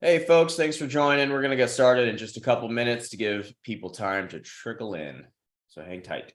Hey folks, thanks for joining. We're going to get started in just a couple minutes to give people time to trickle in. So hang tight.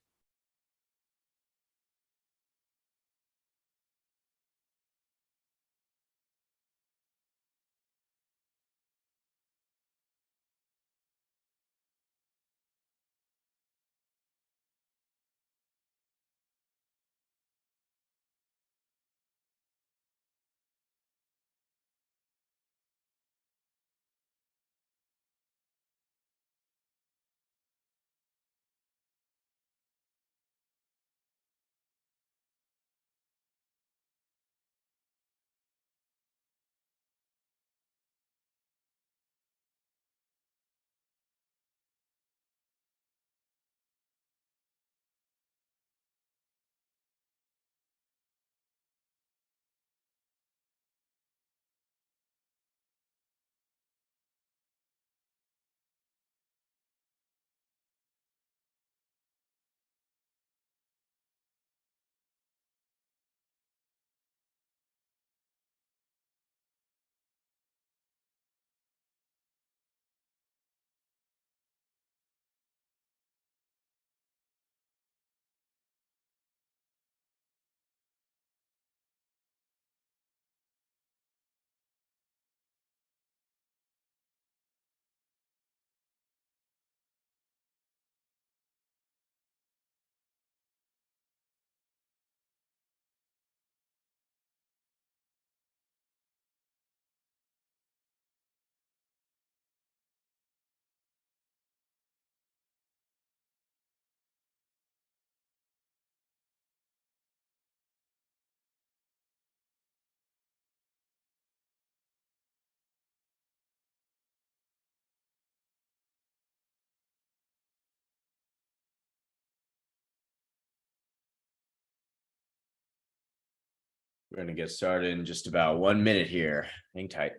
We're going to get started in just about 1 minute here. Hang tight.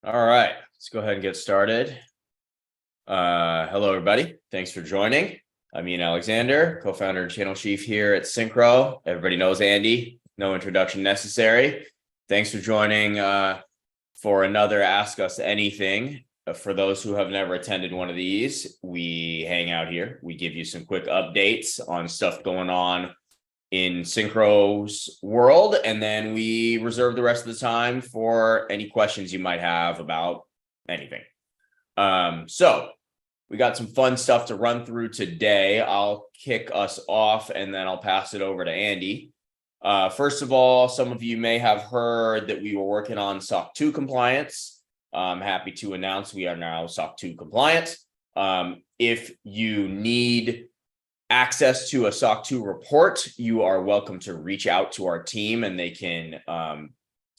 All right, let's go ahead and get started. Hello, everybody. Thanks for joining. I'm Ian Alexander, co-founder and channel chief here at Syncro. Everybody knows Andy. No introduction necessary. Thanks for joining for another Ask Us Anything. For those who have never attended one of these, we hang out here. We give you some quick updates on stuff going on in Syncro's world, and then we reserve the rest of the time for any questions you might have about anything. So we got some fun stuff to run through today. I'll kick us off and then I'll pass it over to Andy. First of all, some of you may have heard that we were working on SOC 2 compliance. I'm happy to announce we are now SOC 2 compliant. If you need access to a SOC 2 report, you are welcome to reach out to our team, and they can,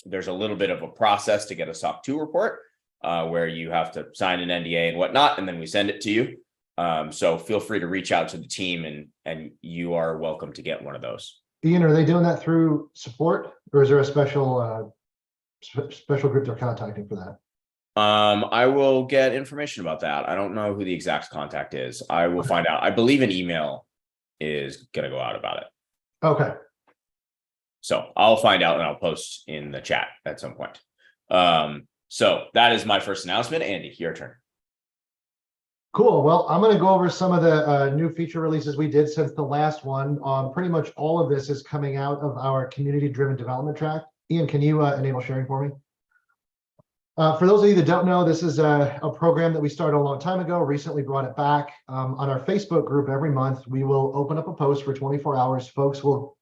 there's a little bit of a process to get a SOC 2 report where you have to sign an NDA and whatnot, and then we send it to you. So feel free to reach out to the team, and you are welcome to get one of those. Ian, are they doing that through support, or is there a special group they're contacting for that? I will get information about that. I don't know who the exact contact is. I will find out. I believe an email is going to go out about it. Okay. So I'll find out and I'll post in the chat at some point. So that is my first announcement. Andy, your turn. Cool. Well, I'm going to go over some of the new feature releases we did since the last one. Pretty much all of this is coming out of our community-driven development track. Ian, can you enable sharing for me? For those of you that don't know, this is a program that we started a long time ago, recently brought it back. On our Facebook group every month, we will open up a post for 24 hours. Folks will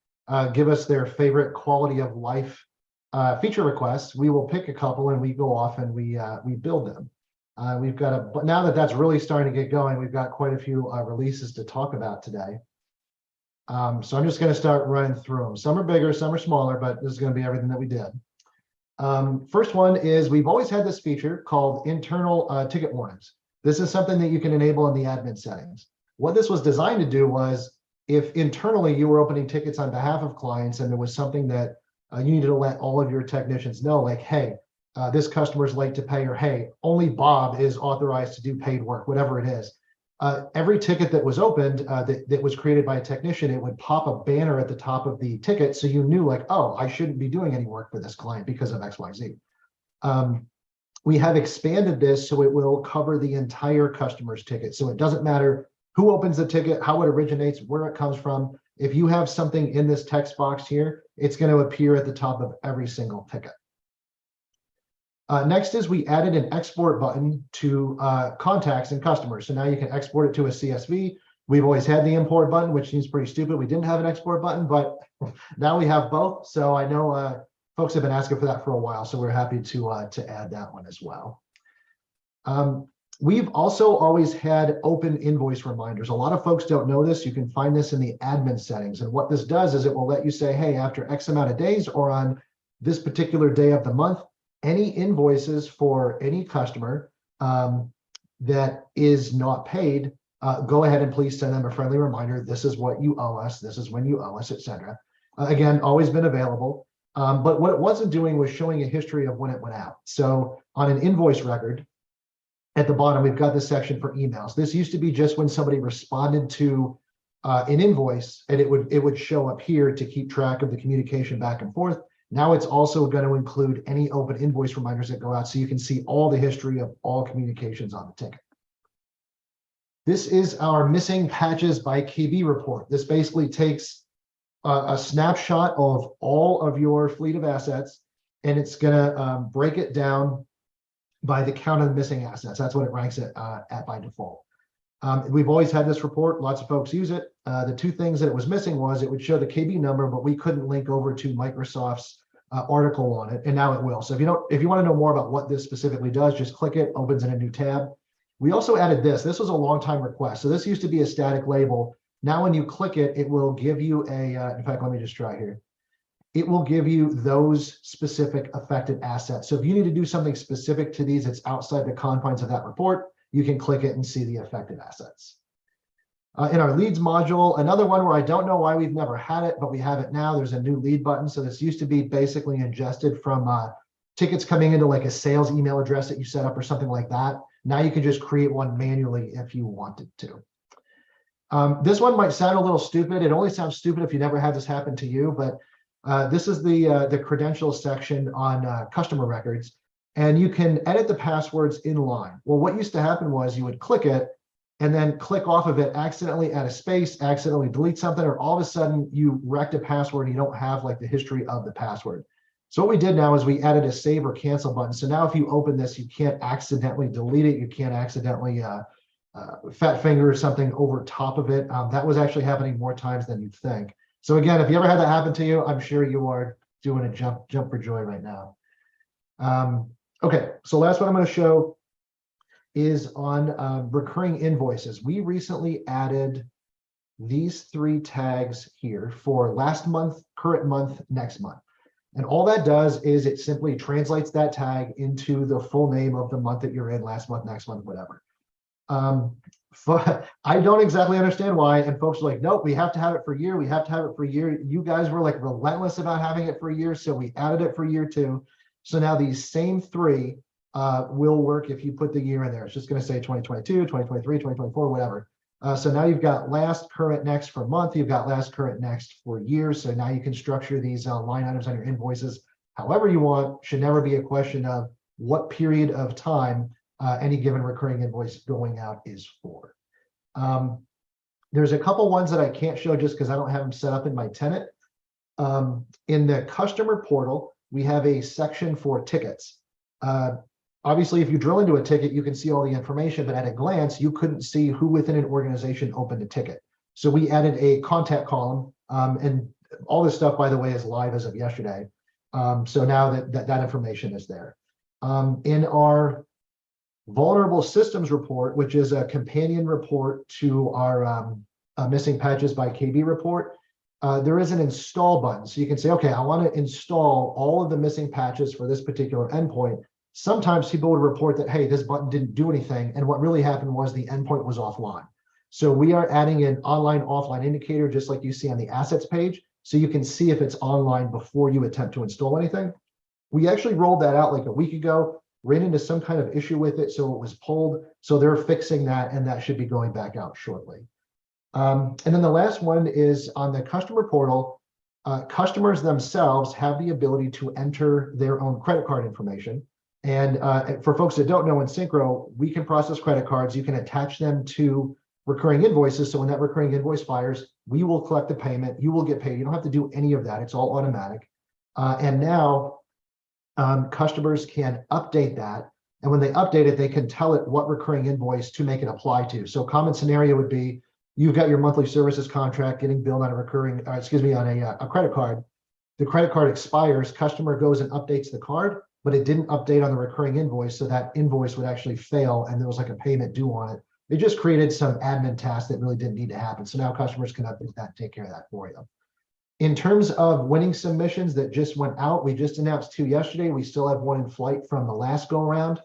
give us their favorite quality of life feature requests. We will pick a couple and we go off and we build them. We've got but now that that's really starting to get going, we've got quite a few releases to talk about today. So I'm just going to start running through them. Some are bigger, some are smaller, but this is going to be everything that we did. First one is we've always had this feature called internal ticket warnings. This is something that you can enable in the admin settings. What this was designed to do was if internally you were opening tickets on behalf of clients and there was something that you needed to let all of your technicians know, like, hey, this customer's late to pay, or hey, only Bob is authorized to do paid work, whatever it is. Every ticket that was opened that was created by a technician, it would pop a banner at the top of the ticket. So you knew like, oh, I shouldn't be doing any work for this client because of XYZ. We have expanded this so it will cover the entire customer's ticket. So it doesn't matter who opens the ticket, how it originates, where it comes from. If you have something in this text box here, it's going to appear at the top of every single ticket. Next is we added an export button to contacts and customers. So now you can export it to a CSV. We've always had the import button, which seems pretty stupid. We didn't have an export button, but now we have both. So I know folks have been asking for that for a while. So we're happy to add that one as well. We've also always had open invoice reminders. A lot of folks don't know this. You can find this in the admin settings. And what this does is it will let you say, hey, after X amount of days or on this particular day of the month, any invoices for any customer that is not paid, go ahead and please send them a friendly reminder. This is what you owe us. This is when you owe us, etc. Again, always been available. But what it wasn't doing was showing a history of when it went out. So on an invoice record, at the bottom, we've got this section for emails. This used to be just when somebody responded to an invoice, and it would show up here to keep track of the communication back and forth. Now it's also going to include any open invoice reminders that go out, so you can see all the history of all communications on the ticket. This is our missing patches by KB report. This basically takes a snapshot of all of your fleet of assets, and it's going to break it down by the count of the missing assets. That's what it ranks it at by default. We've always had this report. Lots of folks use it. The two things that it was missing was it would show the KB number, but we couldn't link over to Microsoft's article on it, and now it will. So if you want to know more about what this specifically does, just click it, opens in a new tab. We also added this. This was a long time request. So this used to be a static label. Now when you click it, it will give you a, in fact, let me just try here. It will give you those specific affected assets. So if you need to do something specific to these, it's outside the confines of that report, you can click it and see the affected assets. In our leads module, another one where I don't know why we've never had it, but we have it now. There's a new lead button. So this used to be basically ingested from tickets coming into like a sales email address that you set up or something like that. Now you can just create one manually if you wanted to. This one might sound a little stupid. It only sounds stupid if you never had this happen to you, but this is the credentials section on customer records, and you can edit the passwords in line. Well, what used to happen was you would click it and then click off of it, accidentally add a space, accidentally delete something, or all of a sudden you wrecked a password and you don't have like the history of the password. So what we did now is we added a save or cancel button. So now if you open this, you can't accidentally delete it. You can't accidentally fat finger something over top of it. That was actually happening more times than you'd think. So again, if you ever had that happen to you, I'm sure you are doing a jump for joy right now. Okay, so last one I'm going to show is on recurring invoices. We recently added these three tags here for last month, current month, next month. And all that does is it simply translates that tag into the full name of the month that you're in, last month, next month, whatever. I don't exactly understand why, and folks are like, nope, we have to have it for year, we have to have it for year. You guys were like relentless about having it for a year, so we added it for year 2. So now these same three will work if you put the year in there. It's just going to say 2022, 2023, 2024, whatever. So now you've got last, current, next for month. You've got last, current, next for years. So now you can structure these line items on your invoices however you want. Should never be a question of what period of time any given recurring invoice going out is for. There's a couple ones that I can't show just because I don't have them set up in my tenant. In the customer portal, we have a section for tickets. Obviously, if you drill into a ticket, you can see all the information, but at a glance, you couldn't see who within an organization opened a ticket. So we added a contact column, and all this stuff, by the way, is live as of yesterday. So now that information is there. In our vulnerable systems report, which is a companion report to our missing patches by KB report, there is an install button. So you can say, okay, I want to install all of the missing patches for this particular endpoint. Sometimes people would report that, hey, this button didn't do anything. And what really happened was the endpoint was offline. So we are adding an online offline indicator, just like you see on the assets page. So you can see if it's online before you attempt to install anything. We actually rolled that out like a week ago, ran into some kind of issue with it. So it was pulled. So they're fixing that, and that should be going back out shortly. And then the last one is on the customer portal. Customers themselves have the ability to enter their own credit card information. And for folks that don't know, in Syncro, we can process credit cards. You can attach them to recurring invoices. So when that recurring invoice fires, we will collect the payment. You will get paid. You don't have to do any of that. It's all automatic. And now customers can update that. And when they update it, they can tell it what recurring invoice to make it apply to. So a common scenario would be, you've got your monthly services contract getting billed on a recurring, on a credit card. The credit card expires, customer goes and updates the card, but it didn't update on the recurring invoice. So that invoice would actually fail and there was like a payment due on it. It just created some admin tasks that really didn't need to happen. So now customers can update that and take care of that for you. In terms of winning submissions that just went out, we just announced 2 yesterday. We still have 1 in flight from the last go around.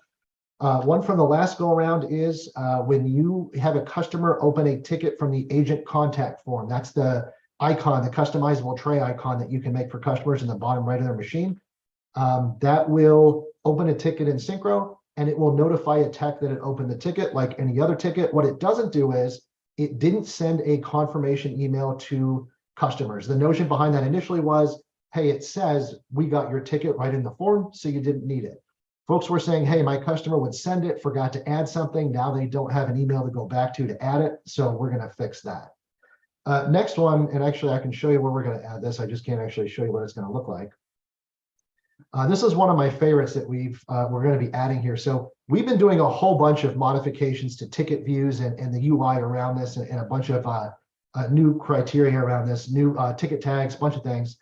One from the last go around is when you have a customer open a ticket from the agent contact form. That's the icon, the customizable tray icon that you can make for customers in the bottom right of their machine. That will open a ticket in Syncro, and it will notify a tech that it opened the ticket like any other ticket. What it doesn't do is it didn't send a confirmation email to customers. The notion behind that initially was, hey, it says we got your ticket right in the form, so you didn't need it. Folks were saying, hey, my customer would send it, forgot to add something. Now they don't have an email to go back to add it. So we're going to fix that. Next one, and actually I can show you where we're going to add this. I just can't actually show you what it's going to look like. This is one of my favorites that we're going to be adding here. So we've been doing a whole bunch of modifications to ticket views and the UI around this, and a bunch of new criteria around this, new ticket tags, bunch of things.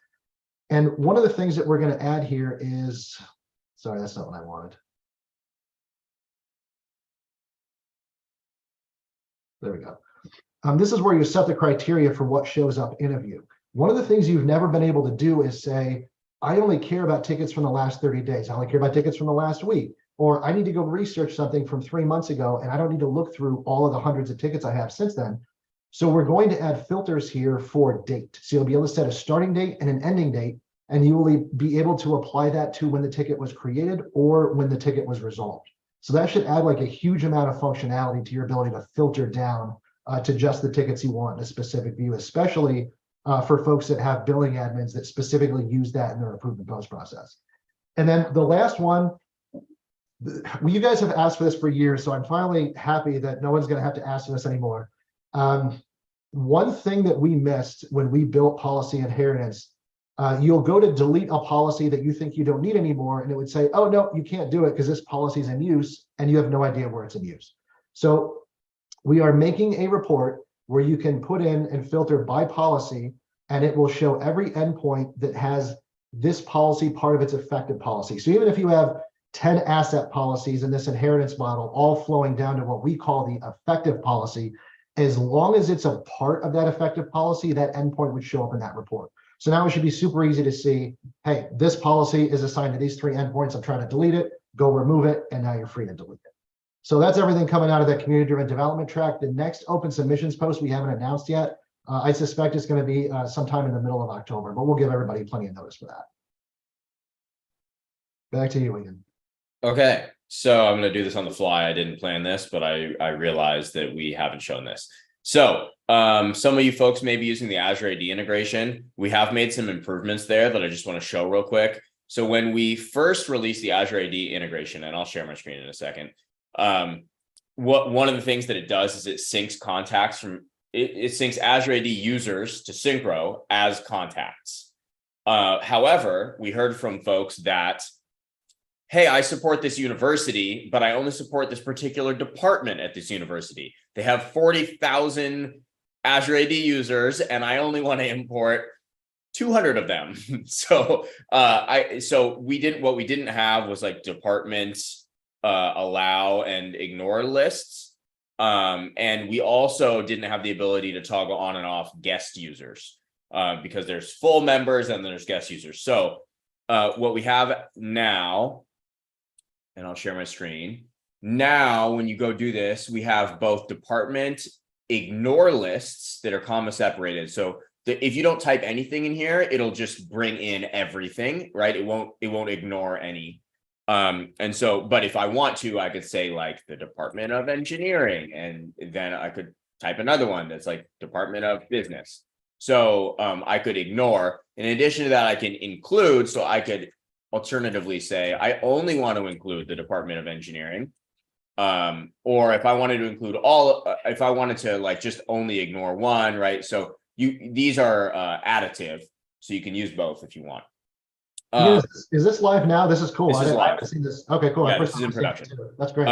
And one of the things that we're going to add here is, sorry, that's not what I wanted. There we go. This is where you set the criteria for what shows up in a view. One of the things you've never been able to do is say, I only care about tickets from the last 30 days. I only care about tickets from the last week. Or I need to go research something from 3 months ago, and I don't need to look through all of the hundreds of tickets I have since then. So we're going to add filters here for date. So you'll be able to set a starting date and an ending date, and you will be able to apply that to when the ticket was created or when the ticket was resolved. So that should add like a huge amount of functionality to your ability to filter down to just the tickets you want in a specific view, especially for folks that have billing admins that specifically use that in their approve and post process. And then the last one, you guys have asked for this for years, so I'm finally happy that no one's going to have to ask for this anymore. One thing that we missed when we built policy inheritance, you'll go to delete a policy that you think you don't need anymore, and it would say, oh, no, you can't do it because this policy is in use, and you have no idea where it's in use. So we are making a report where you can put in and filter by policy, and it will show every endpoint that has this policy part of its effective policy. So even if you have 10 asset policies in this inheritance model, all flowing down to what we call the effective policy, as long as it's a part of that effective policy, that endpoint would show up in that report. So now it should be super easy to see, hey, this policy is assigned to these 3 endpoints. I'm trying to delete it, go remove it, and now you're free to delete it. So that's everything coming out of that community-driven development track. The next open submissions post we haven't announced yet. I suspect it's going to be sometime in the middle of October, but we'll give everybody plenty of notice for that. Back to you, Ian. Okay, so I'm going to do this on the fly. I didn't plan this, but I realized that we haven't shown this. So some of you folks may be using the Azure AD integration. We have made some improvements there that I just want to show real quick. So when we first released the Azure AD integration, and I'll share my screen in a second, one of the things that it does is it syncs contacts from it syncs Azure AD users to Syncro as contacts. However, we heard from folks that, hey, I support this university, but I only support this particular department at this university. They have 40,000 Azure AD users, and I only want to import 200 of them. So what we didn't have was like departments allow and ignore lists. And we also didn't have the ability to toggle on and off guest users because there's full members and there's guest users. So what we have now, and I'll share my screen. Now, when you go do this, we have both department ignore lists that are comma separated. So if you don't type anything in here, it'll just bring in everything, right? It won't ignore any. And so, but if I want to, I could say like the Department of Engineering, and then I could type another one that's like Department of Business. So I could ignore. In addition to that, I can include, so I could alternatively say, I only want to include the Department of Engineering. Or if I wanted to include all, if I wanted to like just only ignore one, right? So these are additive, so you can use both if you want. Is this live now? This is cool. This is live. I've seen this. Okay, cool. Yeah, this is in production. That's great.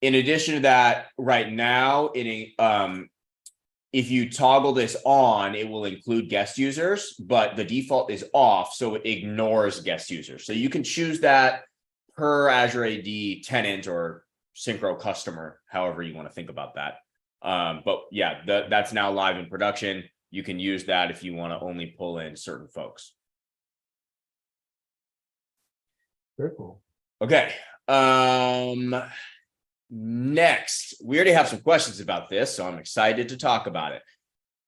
In addition to that, right now, if you toggle this on, it will include guest users, but the default is off, so it ignores guest users. So you can choose that per Azure AD tenant or Syncro customer, however you want to think about that. But yeah, that's now live in production. You can use that if you want to only pull in certain folks. Very cool. Okay. Next, we already have some questions about this, so I'm excited to talk about it.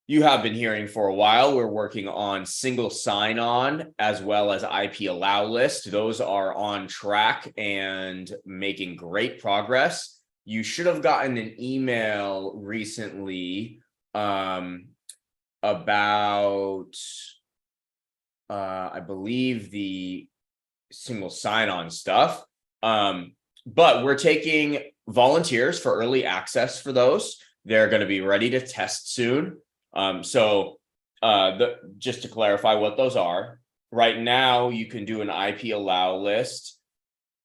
You have been hearing for a while, we're working on single sign-on as well as IP allow list. Those are on track and making great progress. You should have gotten an email recently about, I believe, the single sign-on stuff. But we're taking volunteers for early access for those. They're going to be ready to test soon. Just to clarify what those are, right now you can do an IP allow list,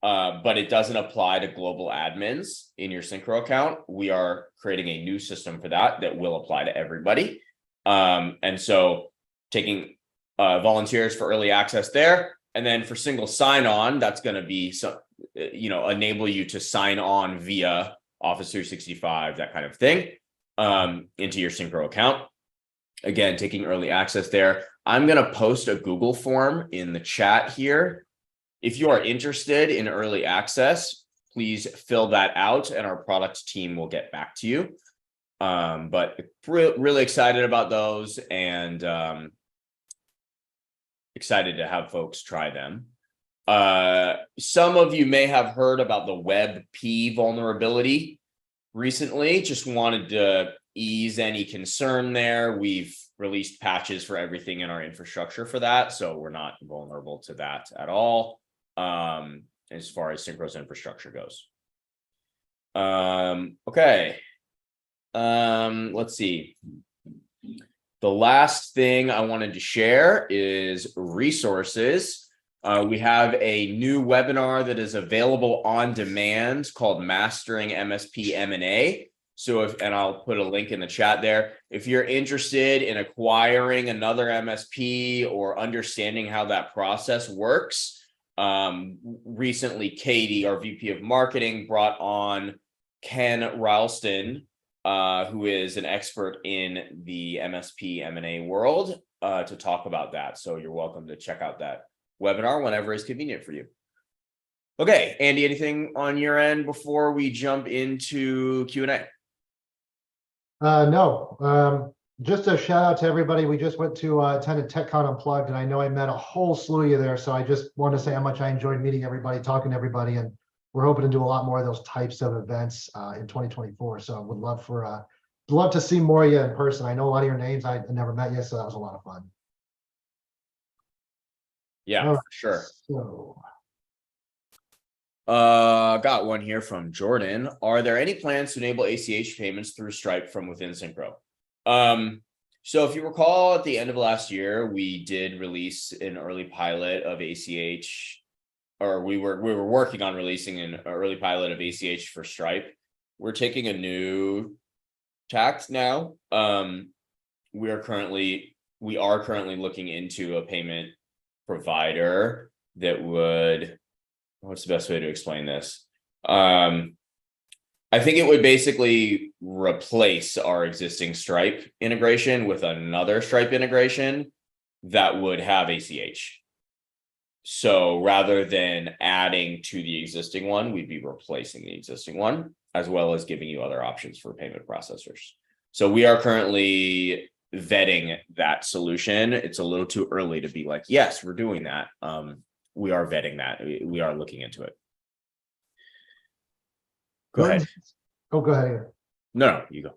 but it doesn't apply to global admins in your Syncro account. We are creating a new system for that will apply to everybody. And so taking volunteers for early access there. And then for single sign-on, that's going to be enable you to sign on via Office 365, that kind of thing, into your Syncro account. Again, taking early access there. I'm going to post a Google form in the chat here. If you are interested in early access, please fill that out and our product team will get back to you. But really excited about those and excited to have folks try them. Some of you may have heard about the WebP vulnerability recently. Just wanted to ease any concern there. We've released patches for everything in our infrastructure for that, so we're not vulnerable to that at all as far as Syncro's infrastructure goes. Okay. Let's see. The last thing I wanted to share is resources. We have a new webinar that is available on demand called Mastering MSP M&A. So and I'll put a link in the chat there. If you're interested in acquiring another MSP or understanding how that process works, recently Katie, our VP of Marketing, brought on Ken Ralston, who is an expert in the MSP M&A world, to talk about that. So you're welcome to check out that webinar whenever is convenient for you. Okay, Andy, anything on your end before we jump into Q&A? No, just a shout out to everybody. We just went to attended TechCon Unplugged, and I know I met a whole slew of you there. So I just want to say how much I enjoyed meeting everybody, talking to everybody, and we're hoping to do a lot more of those types of events in 2024. So I would love to see more of you in person. I know a lot of your names. I never met you, so that was a lot of fun. Yeah, right, for sure. So. Got one here from Jordan. Are there any plans to enable ACH payments through Stripe from within Syncro? So if you recall, at the end of last year, we did release an early pilot of ACH, or we were working on releasing an early pilot of ACH for Stripe. We're taking a new tact now. We are currently we are currently looking into a payment provider that would, what's the best way to explain this? I think it would basically replace our existing Stripe integration with another Stripe integration that would have ACH. So rather than adding to the existing one, we'd be replacing the existing one, as well as giving you other options for payment processors. So we are currently vetting that solution. It's a little too early to be like, yes, we're doing that. We are vetting that. We are looking into it. Go ahead. Oh, go ahead. No, you go.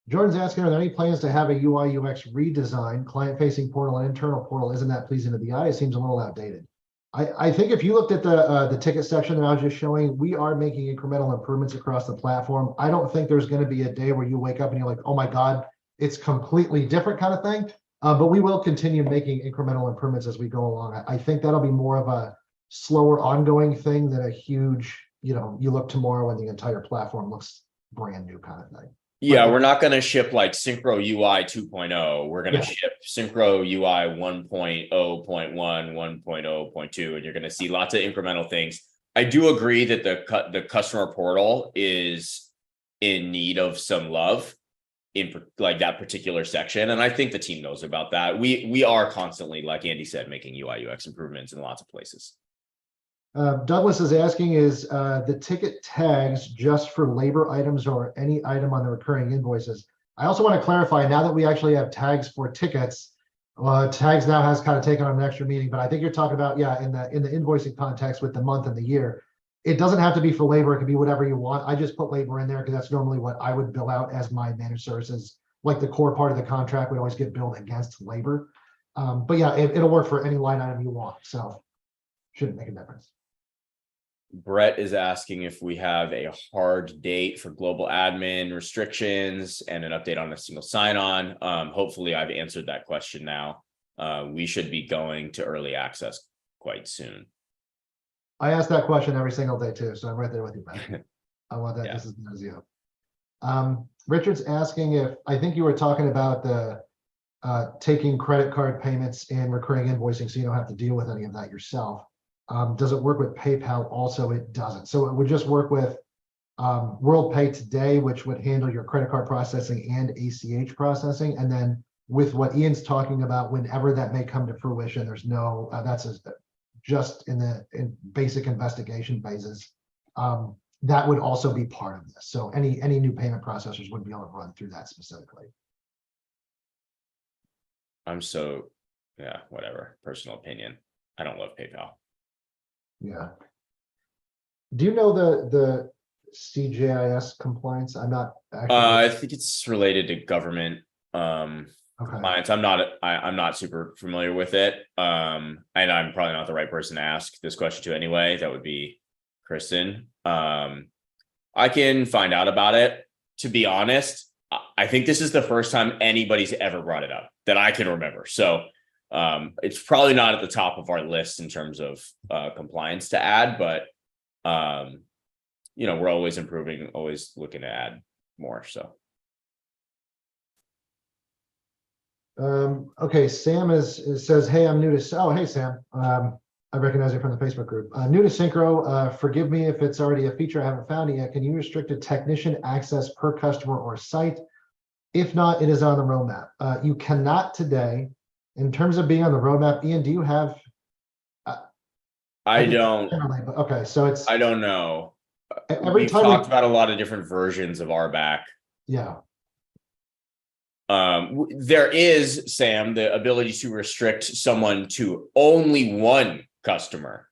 Jordan's asking, are there any plans to have a UI UX redesign, client-facing portal and internal portal? Isn't that pleasing to the eye? It seems a little outdated. I think if you looked at the ticket section that I was just showing, we are making incremental improvements across the platform. I don't think there's going to be a day where you wake up and you're like, oh my God, it's completely different kind of thing. But we will continue making incremental improvements as we go along. I think that'll be more of a slower ongoing thing than a huge, you look tomorrow and the entire platform looks brand new kind of thing. Yeah, we're not going to ship like Syncro UI 2.0. We're going to ship Syncro UI 1.0.1, 1.0.2, and you're going to see lots of incremental things. I do agree that the customer portal is in need of some love in like that particular section, and I think the team knows about that. We are constantly, like Andy said, making UI UX improvements in lots of places. Douglas is asking, is the ticket tags just for labor items or any item on the recurring invoices? I also want to clarify, now that we actually have tags for tickets, tags now has kind of taken on an extra meaning, but I think you're talking about, in the invoicing context with the month and the year. It doesn't have to be for labor. It can be whatever you want. I just put labor in there because that's normally what I would bill out as my managed services. Like the core part of the contract would always get billed against labor. But yeah, it'll work for any line item you want. So shouldn't make a difference. Brett is asking if we have a hard date for global admin restrictions and an update on a single sign-on. Hopefully I've answered that question now. We should be going to early access quite soon. I ask that question every single day too, so I'm right there with you, man. I want that just as good as you. Richard's asking if, I think you were talking about the taking credit card payments and recurring invoicing so you don't have to deal with any of that yourself. Does it work with PayPal? Also, it doesn't. So it would just work with WorldPay today, which would handle your credit card processing and ACH processing. And then with what Ian's talking about, whenever that may come to fruition, there's no, just in basic investigation phases. That would also be part of this. So any new payment processors would be able to run through that specifically. Whatever, personal opinion. I don't love PayPal. Yeah. Do you know the CJIS compliance? I'm not actually. I think it's related to government compliance. I'm not super familiar with it. And I'm probably not the right person to ask this question to anyway. That would be Kristen. I can find out about it. To be honest, I think this is the first time anybody's ever brought it up that I can remember. So it's probably not at the top of our list in terms of compliance to add, but we're always improving, always looking to add more. So okay, Sam says, hey, I'm new to, oh, hey, Sam. I recognize you from the Facebook group. New to Syncro, forgive me if it's already a feature I haven't found it yet. Can you restrict a technician access per customer or site? If not, it is on the roadmap. You cannot today. In terms of being on the roadmap, Ian, do you have? I don't. Okay, so it's. I don't know. We've talked about a lot of different versions of RBAC. Yeah. There is, Sam, the ability to restrict someone to only one customer.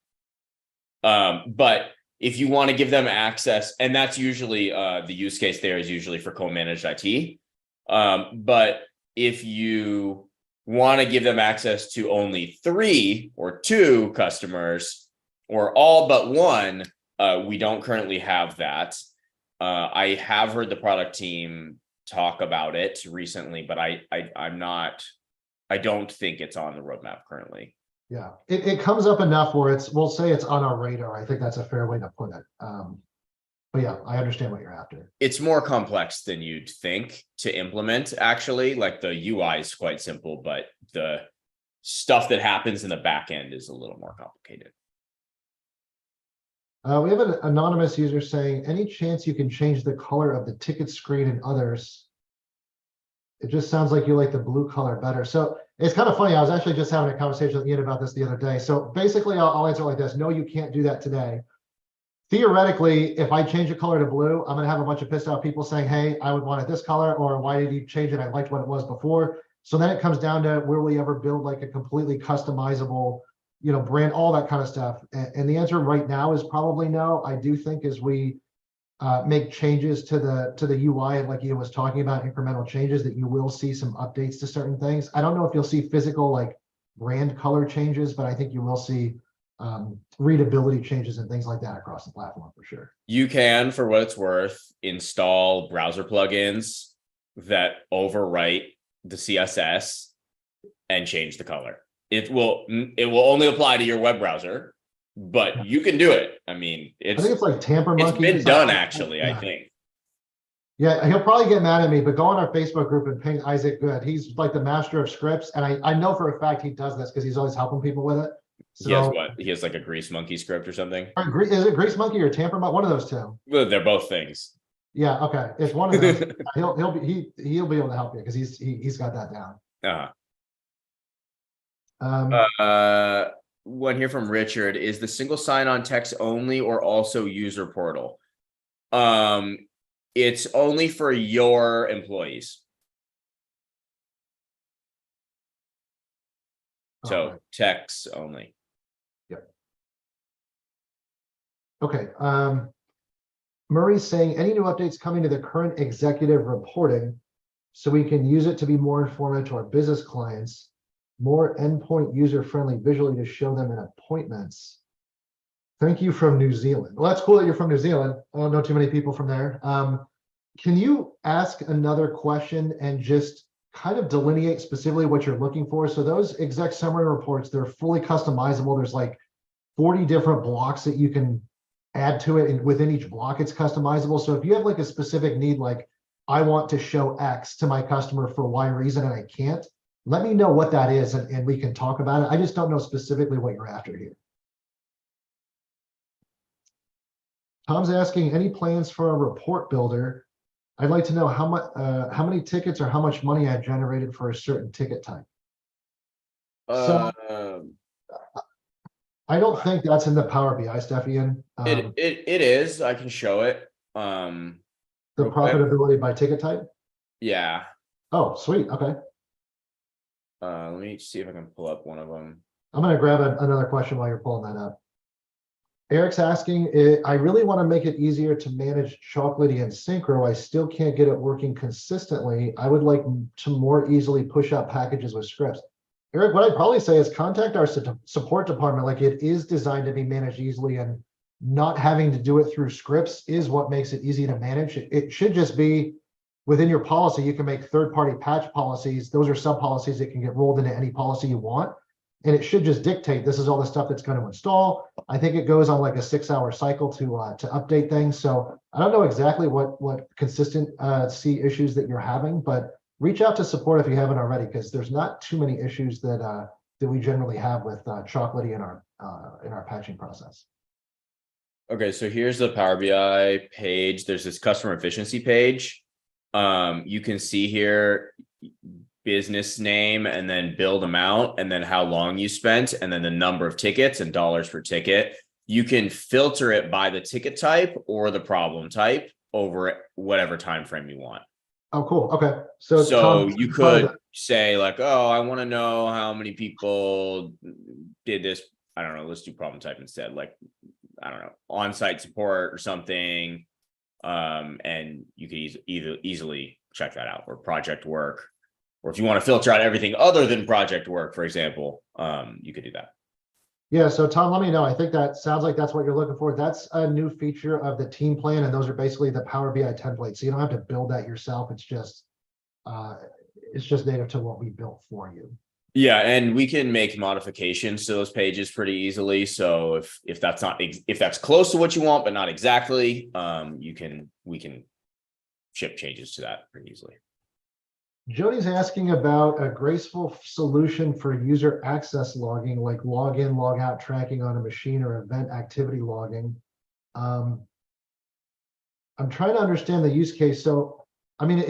But if you want to give them access, and that's usually the use case there is usually for co-managed IT. But if you want to give them access to only 3 or 2 customers or all but one, we don't currently have that. I have heard the product team talk about it recently, but I don't think it's on the roadmap currently. Yeah, it comes up enough where we'll say it's on our radar. I think that's a fair way to put it. But yeah, I understand what you're after. It's more complex than you'd think to implement, actually. Like the UI is quite simple, but the stuff that happens in the back end is a little more complicated. We have an anonymous user saying, any chance you can change the color of the ticket screen and others? It just sounds like you like the blue color better. So it's kind of funny. I was actually just having a conversation with Ian about this the other day. So basically, I'll answer it like this. No, you can't do that today. Theoretically, if I change the color to blue, I'm going to have a bunch of pissed off people saying, hey, I would want it this color, or why did you change it? I liked what it was before. So then it comes down to, will we ever build like a completely customizable, brand, all that kind of stuff. And the answer right now is probably no. I do think as we make changes to the UI, and like Ian was talking about, incremental changes, that you will see some updates to certain things. I don't know if you'll see physical like brand color changes, but I think you will see readability changes and things like that across the platform for sure. You can, for what it's worth, install browser plugins that overwrite the CSS and change the color. It will only apply to your web browser, but you can do it. I mean, I think it's like Tamper Monkey. It's been done, actually, yeah. I think. Yeah, he'll probably get mad at me, but go on our Facebook group and ping Isaac Good. He's like the master of scripts. And I know for a fact he does this because he's always helping people with it. So, he has what? He has like a Grease Monkey script or something? Is it Grease Monkey or Tamper Monkey? One of those two. Well, they're both things. Yeah, okay. It's one of those. he'll be able to help you because he's got that down. One here from Richard: is the single sign-on text only or also user portal? It's only for your employees. So right. text only. Yep. Okay. Murray's saying, any new updates coming to the current executive reporting so we can use it to be more informative to our business clients, more endpoint user-friendly visually to show them in appointments. Thank you from New Zealand. Well, that's cool that you're from New Zealand. I don't know too many people from there. Can you ask another question and just kind of delineate specifically what you're looking for? So those exec summary reports, they're fully customizable. There's like 40 different blocks that you can add to it, and within each block it's customizable. So if you have like a specific need, like I want to show X to my customer for Y reason and I can't, let me know what that is and we can talk about it. I just don't know specifically what you're after here. Tom's asking, any plans for a report builder? I'd like to know how many tickets or how much money I generated for a certain ticket type. So I don't think that's in the Power BI stuff, Ian. It is. I can show it. The profitability by ticket type? Yeah. Oh, sweet. Okay. Let me see if I can pull up one of them. I'm going to grab another question while you're pulling that up. Eric's asking, I really want to make it easier to manage Chocolatey and Syncro. I still can't get it working consistently. I would like to more easily push out packages with scripts. Eric, what I'd probably say is contact our support department. Like, it is designed to be managed easily, and not having to do it through scripts is what makes it easy to manage. It should just be within your policy. You can make third-party patch policies. Those are sub-policies that can get rolled into any policy you want. And it should just dictate, this is all the stuff that's going to install. I think it goes on like a 6-hour cycle to update things. So I don't know exactly what consistent C issues that you're having, but reach out to support if you haven't already, because there's not too many issues that we generally have with Chocolatey in our patching process. Okay, so here's the Power BI page. There's this customer efficiency page. You can see here business name and then build amount and then how long you spent and then the number of tickets and dollars per ticket. You can filter it by the ticket type or the problem type over whatever time frame you want. Oh, cool. Okay. So you could say like, oh, I want to know how many people did this. I don't know. Let's do problem type instead. Like, I don't know, on-site support or something. And you could easily check that out, or project work. Or if you want to filter out everything other than project work, for example, you could do that. Yeah, so Tom, let me know. I think that sounds like that's what you're looking for. That's a new feature of the team plan, and those are basically the Power BI templates. So you don't have to build that yourself. It's just native to what we built for you. Yeah, and we can make modifications to those pages pretty easily. So if that's not if that's close to what you want, but not exactly, we can ship changes to that pretty easily. Jody's asking about a graceful solution for user access logging, like login, log out tracking on a machine or event activity logging. I'm trying to understand the use case. So, I mean,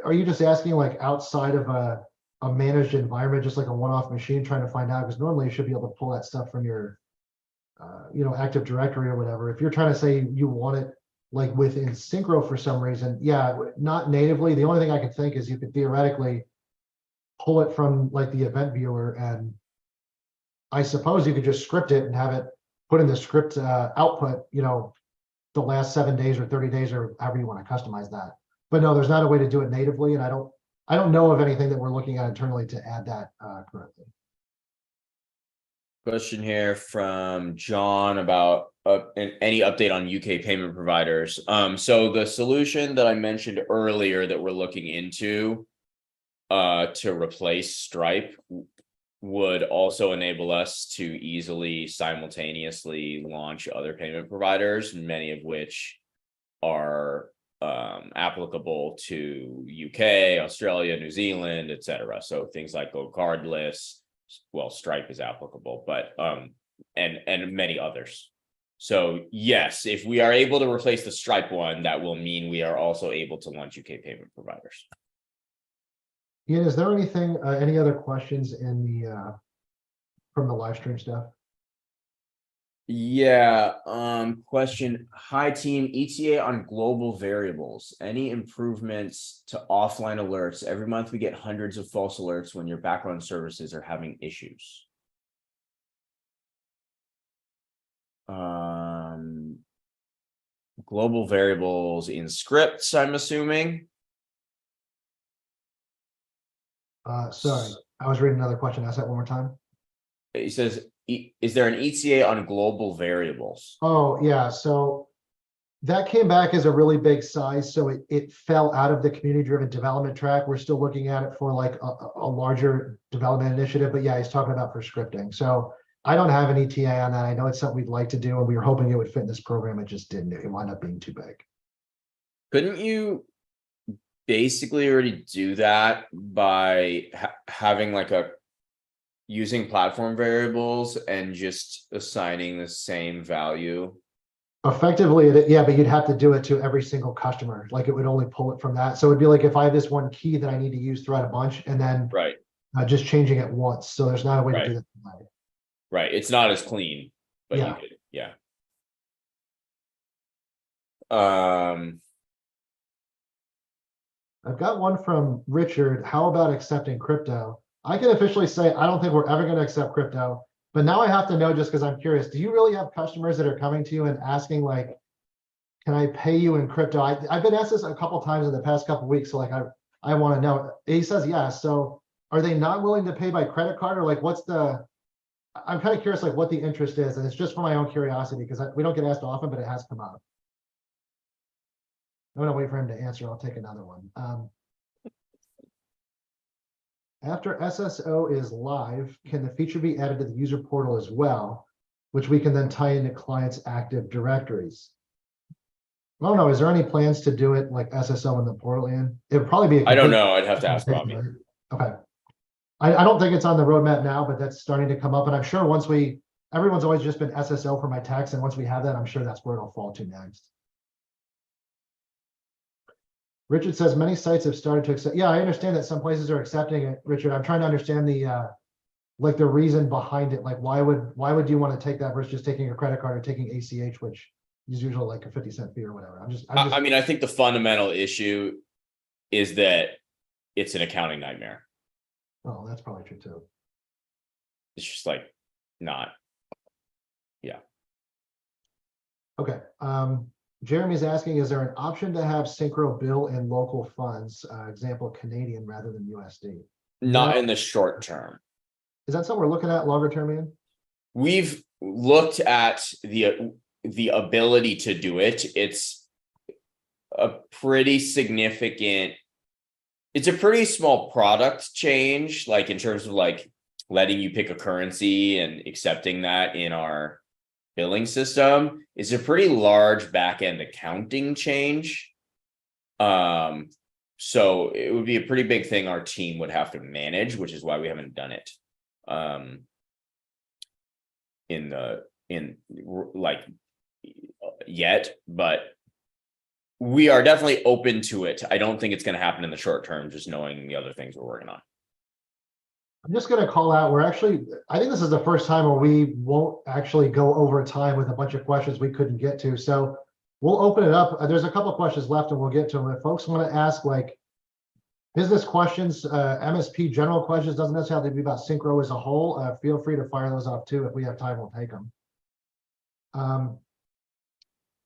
are you just asking like outside of a managed environment, just like a one-off machine trying to find out? Because normally you should be able to pull that stuff from your, Active Directory or whatever. If you're trying to say you want it like within Syncro for some reason, yeah, not natively. The only thing I could think is you could theoretically pull it from like the event viewer, and I suppose you could just script it and have it put in the script output, the last 7 days or 30 days or however you want to customize that. But no, there's not a way to do it natively, and I don't know of anything that we're looking at internally to add that currently. Question here from John about any update on UK payment providers. So the solution that I mentioned earlier that we're looking into to replace Stripe would also enable us to easily simultaneously launch other payment providers, many of which are applicable to UK, Australia, New Zealand, etc. So things like Go Cardless. Well, Stripe is applicable, but and many others. So yes, if we are able to replace the Stripe one, that will mean we are also able to launch UK payment providers. Ian, is there anything, any other questions in the from the live stream stuff? Yeah. Question. Hi team, ETA on global variables. Any improvements to offline alerts? Every month we get hundreds of false alerts when your background services are having issues. Global variables in scripts, I'm assuming. Sorry, I was reading another question. Ask that one more time. He says, is there an ETA on global variables? Oh, yeah. So that came back as a really big size. So it fell out of the community-driven development track. We're still looking at it for like a larger development initiative. But yeah, he's talking about for scripting. So I don't have an ETA on that. I know it's something we'd like to do, and we were hoping it would fit in this program. It just didn't. It wound up being too big. Couldn't you basically already do that by having like using platform variables and just assigning the same value? Effectively, yeah, but you'd have to do it to every single customer. Like it would only pull it from that. So it'd be like if I have this one key that I need to use throughout a bunch, and then Right. Just changing it once. So there's not a way to do that. Right. It's not as clean, but Yeah. you could, yeah. I've got one from Richard. How about accepting crypto? I can officially say I don't think we're ever going to accept crypto, but now I have to know, just because I'm curious, do you really have customers that are coming to you and asking like, can I pay you in crypto? I've been asked this a couple times in the past couple of weeks. So like, I want to know. He says yes. So are they not willing to pay by credit card, or like, I'm kind of curious, like what the interest is. And it's just for my own curiosity, because we don't get asked often, but it has come up. I'm going to wait for him to answer. I'll take another one. After SSO is live, can the feature be added to the user portal as well, which we can then tie into clients' Active Directories? I don't know. Is there any plans to do it like SSO in the portal, Ian? It would probably be. I don't know. I'd have to ask Bobby. Okay. I don't think it's on the roadmap now, but that's starting to come up. And I'm sure everyone's always just been SSO for my tax. And once we have that, I'm sure that's where it'll fall to next. Richard says many sites have started to accept. Yeah, I understand that some places are accepting it, Richard. I'm trying to understand the like the reason behind it. Like why would you want to take that versus just taking a credit card or taking ACH, which is usually like a 50-cent fee or whatever. I mean, I think the fundamental issue is that it's an accounting nightmare. Oh, that's probably true too. It's just like not. Yeah. Okay. Jeremy's asking, is there an option to have Syncro bill in local funds, example Canadian rather than USD? Not in the short term. Is that something we're looking at longer term, Ian? We've looked at the ability to do it. It's a pretty significant, it's a pretty small product change, like in terms of like letting you pick a currency and accepting that in our billing system is a pretty large back-end accounting change. So it would be a pretty big thing our team would have to manage, which is why we haven't done it yet, but we are definitely open to it. I don't think it's going to happen in the short term, just knowing the other things we're working on. I'm just going to call out, I think this is the first time where we won't actually go over time with a bunch of questions we couldn't get to. So we'll open it up. There's a couple of questions left and we'll get to them. If folks want to ask like business questions, MSP general questions, doesn't necessarily have to be about Syncro as a whole. Feel free to fire those off too. If we have time, we'll take them.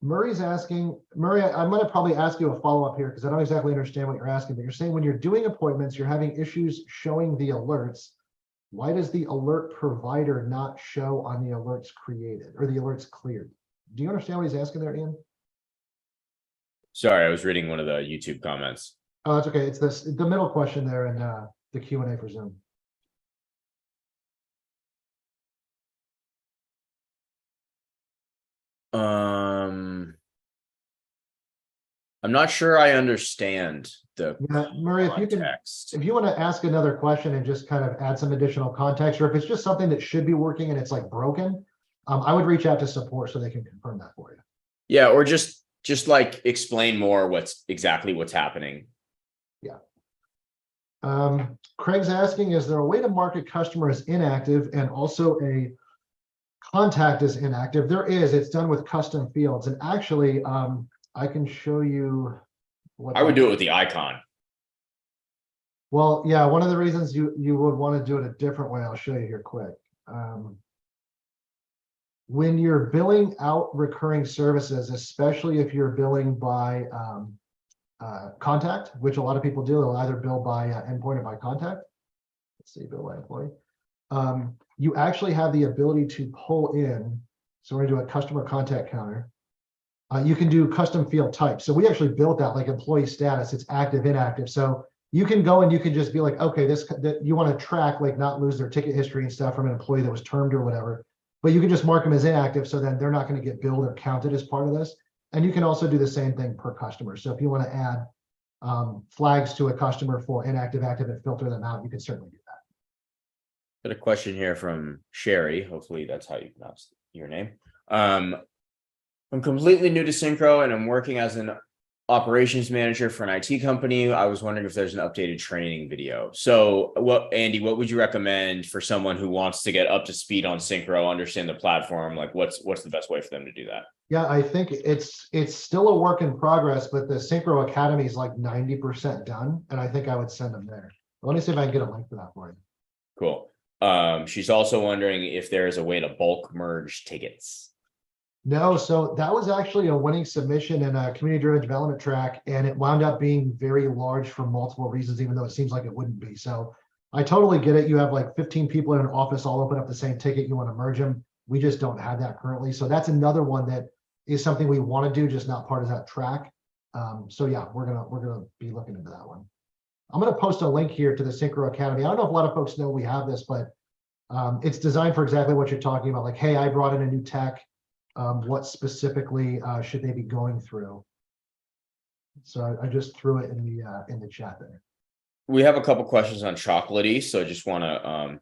Murray's asking, Murray, I'm going to probably ask you a follow-up here because I don't exactly understand what you're asking, but you're saying when you're doing appointments, you're having issues showing the alerts. Why does the alert provider not show on the alerts created or the alerts cleared? Do you understand what he's asking there, Ian? Sorry, I was reading one of the YouTube comments. Oh, that's okay. It's the middle question there in the Q&A for Zoom. I'm not sure I understand the Murray, context. if you want to ask another question and just kind of add some additional context, or if it's just something that should be working and it's like broken, I would reach out to support so they can confirm that for you. Yeah, or just like explain more what's happening. Yeah. Craig's asking, is there a way to market customer as inactive and also a contact is inactive? There is. It's done with custom fields, and actually I can show you what I would do it with the icon. Well, yeah, one of the reasons you would want to do it a different way, I'll show you here quick. When you're billing out recurring services, especially if you're billing by contact, which a lot of people do, they'll either bill by endpoint or by contact. Let's see, bill by employee. You actually have the ability to pull in. So we're going to do a customer contact counter. You can do custom field types. So we actually built that like employee status. It's active, inactive. So you can go and you can just be like, okay, that you want to track, like not lose their ticket history and stuff from an employee that was termed or whatever. But you can just mark them as inactive. So then they're not going to get billed or counted as part of this. And you can also do the same thing per customer. So if you want to add flags to a customer for inactive, active, and filter them out, you can certainly do that. Got a question here from Sherry. Hopefully that's how you pronounce your name. I'm completely new to Syncro and I'm working as an operations manager for an IT company. I was wondering if there's an updated training video. So Andy, what would you recommend for someone who wants to get up to speed on Syncro, understand the platform? Like what's the best way for them to do that? Yeah, I think it's still a work in progress, but the Syncro Academy is like 90% done. And I think I would send them there. Let me see if I can get a link for that for you. Cool. She's also wondering if there is a way to bulk merge tickets. No, so that was actually a winning submission in a community-driven development track, and it wound up being very large for multiple reasons, even though it seems like it wouldn't be. So I totally get it. You have like 15 people in an office all open up the same ticket. You want to merge them. We just don't have that currently. So that's another one that is something we want to do, just not part of that track. So yeah, we're gonna be looking into that one. I'm gonna post a link here to the Syncro Academy. I don't know if a lot of folks know we have this, but it's designed for exactly what you're talking about. Like, hey, I brought in a new tech. What specifically should they be going through? So I just threw it in the chat there. We have a couple questions on Chocolatey, so I just want to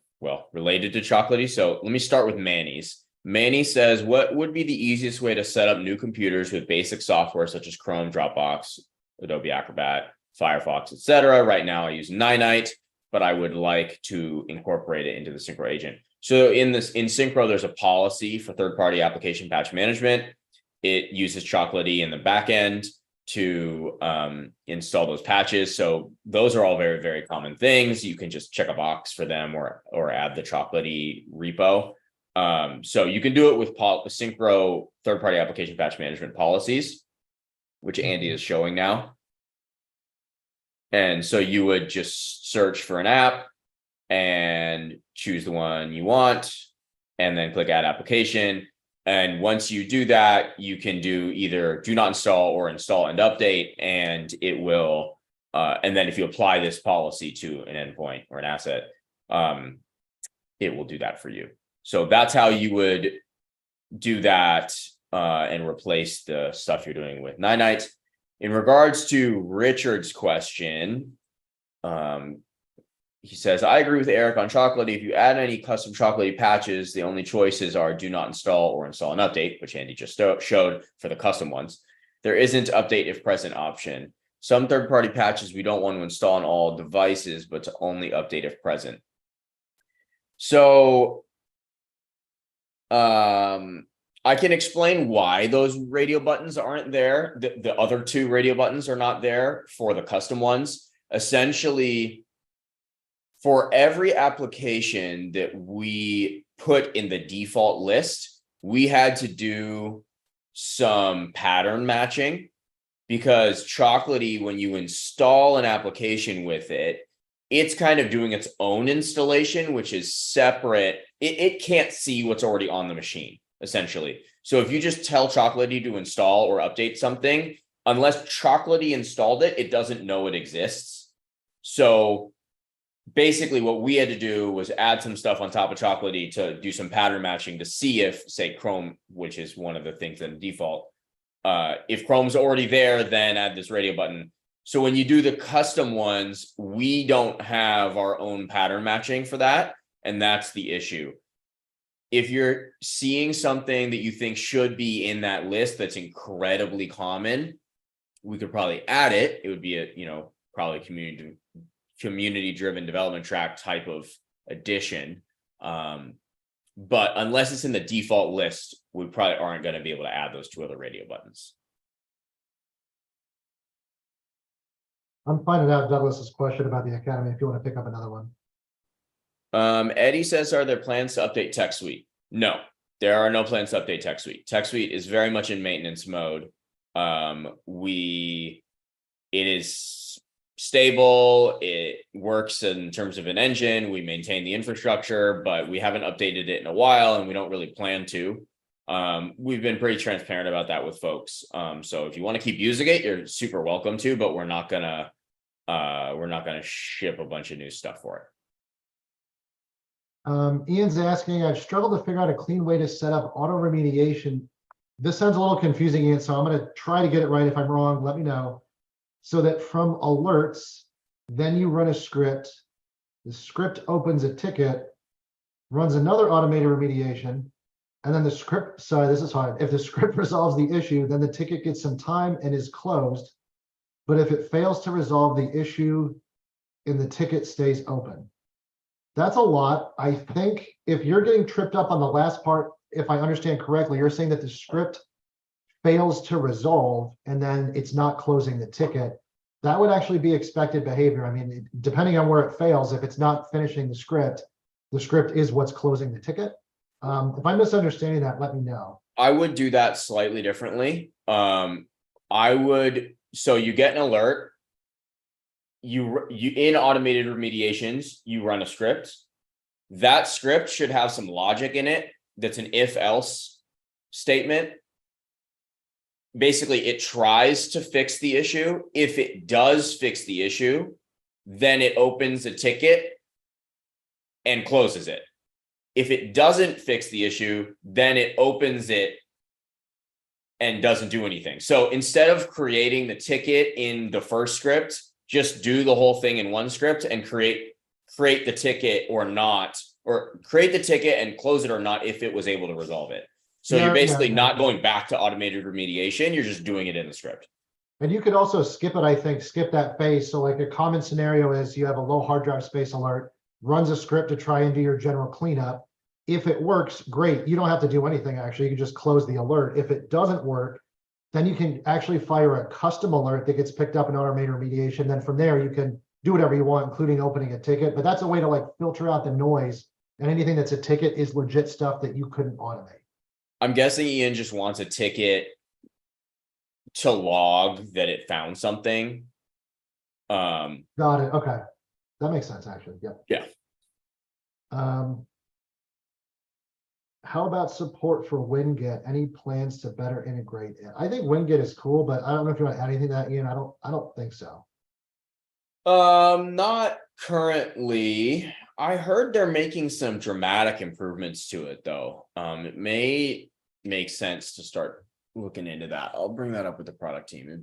related to Chocolatey. So let me start with Manny's. Manny says, what would be the easiest way to set up new computers with basic software such as Chrome, Dropbox, Adobe Acrobat, Firefox, etc.? Right now I use Ninite, but I would like to incorporate it into the Syncro agent. So in Syncro, there's a policy for third-party application patch management. It uses Chocolatey in the back end to install those patches. So those are all very, very common things. You can just check a box for them or add the Chocolatey repo. So you can do it with Syncro third-party application patch management policies, which Andy is showing now. And so you would just search for an app and choose the one you want, and then click add application. And once you do that, you can do either do not install or install and update, and it will, and then if you apply this policy to an endpoint or an asset, it will do that for you. So that's how you would do that and replace the stuff you're doing with Nanites. In regards to Richard's question, he says, I agree with Eric on Chocolatey. If you add any custom Chocolatey patches, the only choices are do not install or install an update, which Andy just showed for the custom ones. There isn't update if present option. Some third-party patches we don't want to install on all devices, but to only update if present. So I can explain why those radio buttons aren't there. The other two radio buttons are not there for the custom ones. Essentially, for every application that we put in the default list, we had to do some pattern matching, because Chocolatey, when you install an application with it, it's kind of doing its own installation, which is separate. It can't see what's already on the machine, essentially. So if you just tell Chocolatey to install or update something, unless Chocolatey installed it, it doesn't know it exists. So basically what we had to do was add some stuff on top of Chocolatey to do some pattern matching to see if, say, Chrome, which is one of the things in default, if Chrome's already there, then add this radio button. So when you do the custom ones, we don't have our own pattern matching for that, and that's the issue. If you're seeing something that you think should be in that list that's incredibly common, we could probably add it. It would be a, probably community driven development track type of addition. But unless it's in the default list, we probably aren't going to be able to add those two other radio buttons. I'm finding out Douglas's question about the Academy if you want to pick up another one. Eddie says, are there plans to update TechSuite? No, there are no plans to update TechSuite. TechSuite is very much in maintenance mode. It is stable. It works in terms of an engine. We maintain the infrastructure, but we haven't updated it in a while, and we don't really plan to. We've been pretty transparent about that with folks. So if you want to keep using it, you're super welcome to, but we're not gonna ship a bunch of new stuff for it. Ian's asking, I've struggled to figure out a clean way to set up auto remediation. This sounds a little confusing, Ian, so I'm going to try to get it right. If I'm wrong, let me know. So that from alerts, then you run a script. The script opens a ticket, runs another automated remediation, and then the script, sorry, this is hard. If the script resolves the issue, then the ticket gets some time and is closed. But if it fails to resolve the issue, and the ticket stays open. That's a lot. I think if you're getting tripped up on the last part, if I understand correctly, you're saying that the script fails to resolve and then it's not closing the ticket. That would actually be expected behavior. I mean, depending on where it fails, if it's not finishing the script is what's closing the ticket. If I'm misunderstanding that, let me know. I would do that slightly differently. So you get an alert. You in automated remediations, you run a script. That script should have some logic in it. That's an if else statement. Basically, it tries to fix the issue. If it does fix the issue, then it opens a ticket and closes it. If it doesn't fix the issue, then it opens it and doesn't do anything. So instead of creating the ticket in the first script, just do the whole thing in one script and create the ticket or not, or create the ticket and close it or not if it was able to resolve it. So you're basically not going back to automated remediation. You're just doing it in the script. And you could also skip it, I think, skip that phase. So like a common scenario is you have a low hard drive space alert, runs a script to try and do your general cleanup. If it works, great. You don't have to do anything, actually. You can just close the alert. If it doesn't work, then you can actually fire a custom alert that gets picked up in automated remediation. Then from there, you can do whatever you want, including opening a ticket. But that's a way to like filter out the noise, and anything that's a ticket is legit stuff that you couldn't automate. I'm guessing Ian just wants a ticket to log that it found something. Got it. Okay. That makes sense, actually. Yep. Yeah. How about support for WinGet? Any plans to better integrate it? I think WinGet is cool, but I don't know if you want to add anything to that, Ian. I don't think so. Not currently. I heard they're making some dramatic improvements to it, though. It may make sense to start looking into that. I'll bring that up with the product team.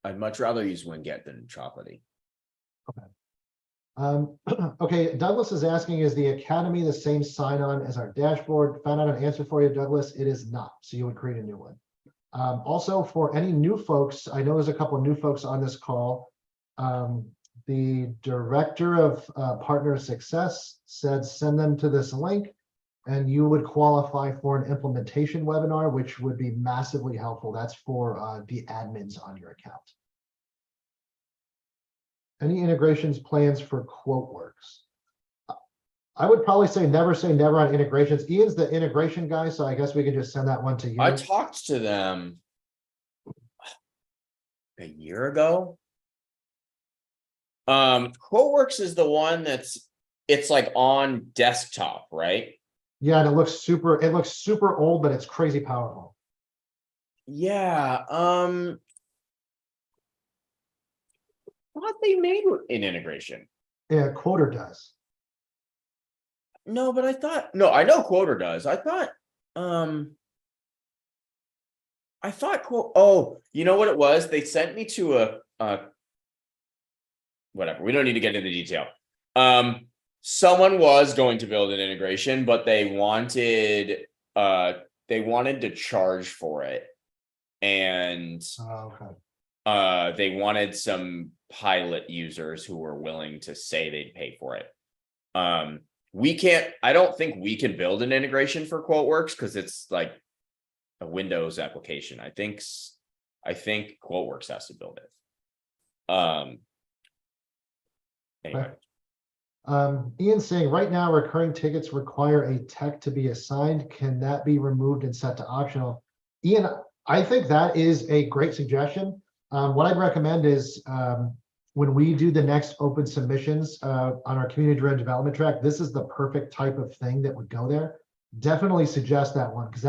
I'd much rather use Winget than Chocolatey. Okay, Douglas is asking, is the Academy the same sign-on as our dashboard? Found out an answer for you, Douglas. It is not. So you would create a new one. Also, for any new folks, I know there's a couple of new folks on this call. The director of partner success said send them to this link and you would qualify for an implementation webinar, which would be massively helpful. That's for the admins on your account. Any integrations plans for QuoteWorks? I would probably say never on integrations. Ian's the integration guy, so I guess we can just send that one to you. I talked to them a year ago. QuoteWorks is the one it's like on desktop, right? Yeah, and it looks super old, but it's crazy powerful. Yeah. Thought they made an integration. Yeah, Quoter does. No, but I know Quoter does. I thought oh, you know what it was? They sent me to a whatever. We don't need to get into detail. Someone was going to build an integration, but they wanted to charge for it. And okay. they wanted some pilot users who were willing to say they'd pay for it. I don't think we can build an integration for QuoteWorks because it's like a Windows application. I think QuoteWorks has to build it. Anyway. Ian's saying right now recurring tickets require a tech to be assigned. Can that be removed and set to optional? Ian, I think that is a great suggestion. What I'd recommend is when we do the next open submissions on our community-driven development track, this is the perfect type of thing that would go there. Definitely suggest that one because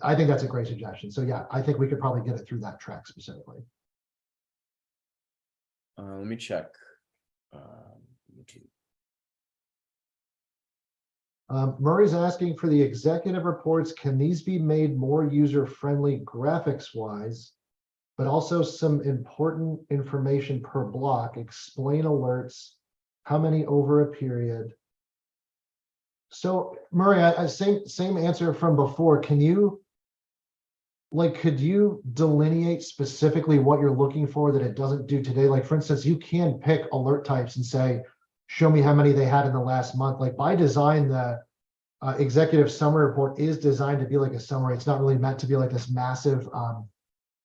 I think that's a great suggestion. So yeah, I think we could probably get it through that track specifically. Let me check. YouTube. Murray's asking for the executive reports. Can these be made more user-friendly graphics-wise, but also some important information per block? Explain alerts, how many over a period. So Murray, same answer from before. Can you, could you delineate specifically what you're looking for that it doesn't do today? Like for instance, you can pick alert types and say, show me how many they had in the last month. Like by design, the executive summary report is designed to be like a summary. It's not really meant to be like this massive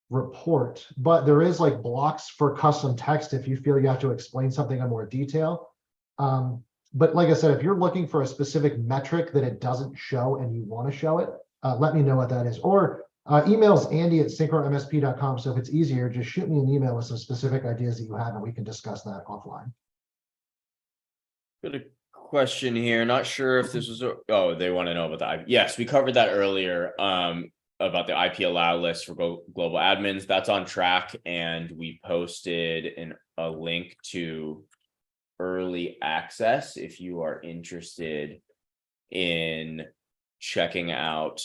report, but there is like blocks for custom text if you feel you have to explain something in more detail. But like I said, if you're looking for a specific metric that it doesn't show and you want to show it, let me know what that is. Or emails Andy@syncromsp.com. So if it's easier, just shoot me an email with some specific ideas that you have and we can discuss that offline. Got a question here. Not sure if this was they want to know about that. Yes, we covered that earlier. About the IP allow list for global admins. That's on track, and we posted a link to early access if you are interested in checking out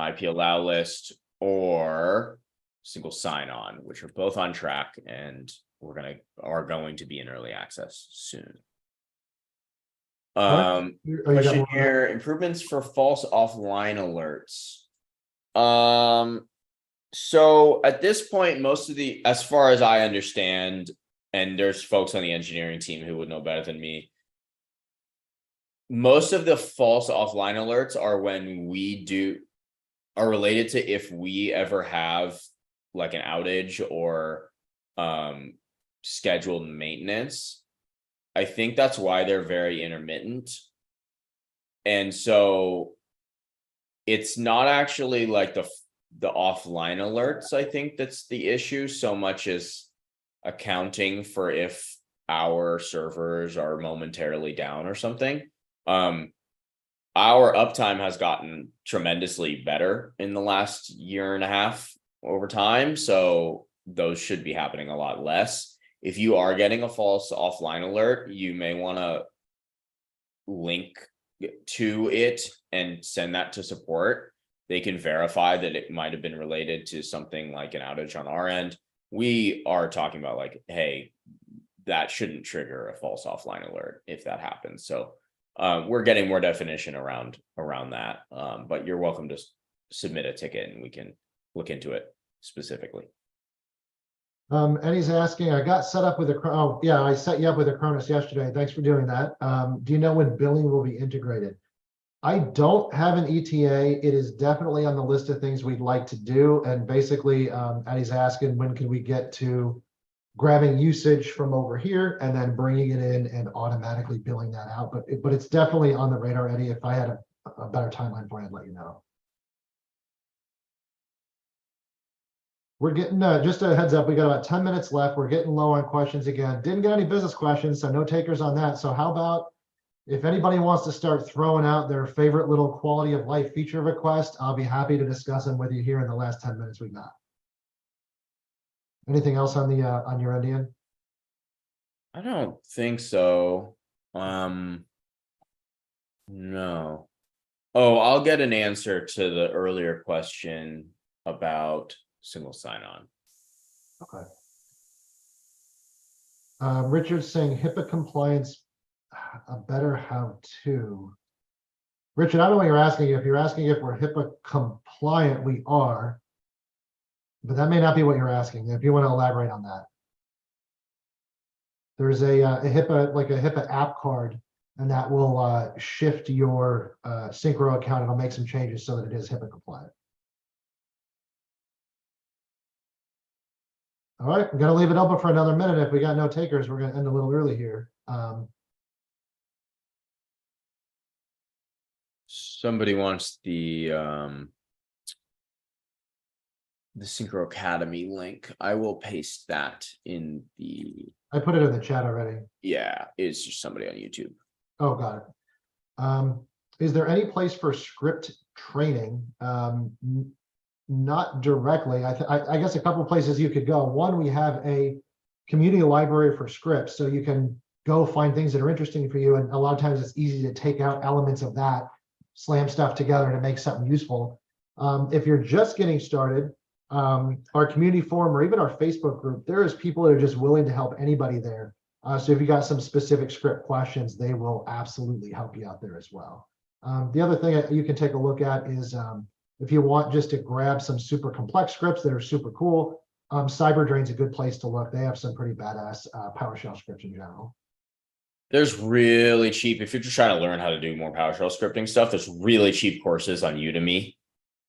IP allow list or single sign-on, which are both on track and are going to be in early access soon. Question here, improvements for false offline alerts. So at this point, as far as I understand, and there's folks on the engineering team who would know better than me, most of the false offline alerts are related to if we ever have like an outage or scheduled maintenance. I think that's why they're very intermittent. And so it's not actually like the offline alerts, I think that's the issue, so much as accounting for if our servers are momentarily down or something. Our uptime has gotten tremendously better in the last year and a half over time, so those should be happening a lot less. If you are getting a false offline alert, you may want to link to it and send that to support, they can verify that it might have been related to something like an outage on our end. We are talking about like, hey, that shouldn't trigger a false offline alert if that happens. So we're getting more definition around that. But you're welcome to submit a ticket and we can look into it specifically. And he's asking, I got set up with oh yeah, I set you up with Acronis yesterday. Thanks for doing that. Do you know when billing will be integrated? I don't have an ETA. It is definitely on the list of things we'd like to do. And basically, Eddie's asking, when can we get to grabbing usage from over here and then bringing it in and automatically billing that out? But it's definitely on the radar, Eddie. If I had a better timeline for you, I'd let you know. We're getting, just a heads up, we got about 10 minutes left. We're getting low on questions again. Didn't get any business questions, so no takers on that. So how about if anybody wants to start throwing out their favorite little quality of life feature request, I'll be happy to discuss them with you here in the last 10 minutes we got. Anything else on the on your end, Ian? I don't think so. No. Oh, I'll get an answer to the earlier question about single sign-on. Okay. Richard's saying HIPAA compliance, a better how-to. Richard, I don't know what you're asking. If you're asking if we're HIPAA compliant, we are. But that may not be what you're asking. If you want to elaborate on that. There's a HIPAA, like a HIPAA app card, and that will shift your Syncro account. It'll make some changes so that it is HIPAA compliant. All right, I'm gonna leave it open for another minute. If we got no takers, we're gonna end a little early here. Somebody wants the Syncro Academy link. I will paste that in the. I put it in the chat already. Yeah, it's just somebody on YouTube. Oh, got it. Is there any place for script training? Not directly. I guess a couple of places you could go. One, we have a community library for scripts, so you can go find things that are interesting for you. And a lot of times it's easy to take out elements of that, slam stuff together to make something useful. If you're just getting started, our community forum or even our Facebook group, there is people that are just willing to help anybody there. So if you got some specific script questions, they will absolutely help you out there as well. The other thing you can take a look at is if you want just to grab some super complex scripts that are super cool, CyberDrain's a good place to look. They have some pretty badass PowerShell scripts in general. There's really cheap, if you're just trying to learn how to do more PowerShell scripting stuff, there's really cheap courses on Udemy.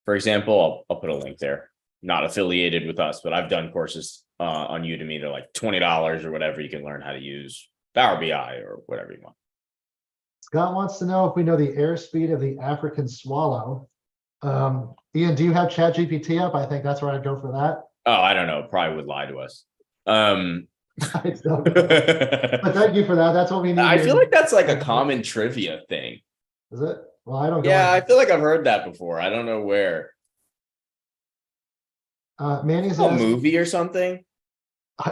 For example, I'll put a link there. Not affiliated with us, but I've done courses on Udemy. They're like $20 or whatever. You can learn how to use Power BI or whatever you want. Scott wants to know if we know the airspeed of the African swallow. Ian, do you have ChatGPT up? I think that's where I'd go for that. Oh, I don't know. Probably would lie to us. But thank you for that. That's what we need. I feel like that's like a common trivia thing. Is it? Well, I don't. Yeah, I feel like I've heard that before. I don't know where. Manny's a movie or something.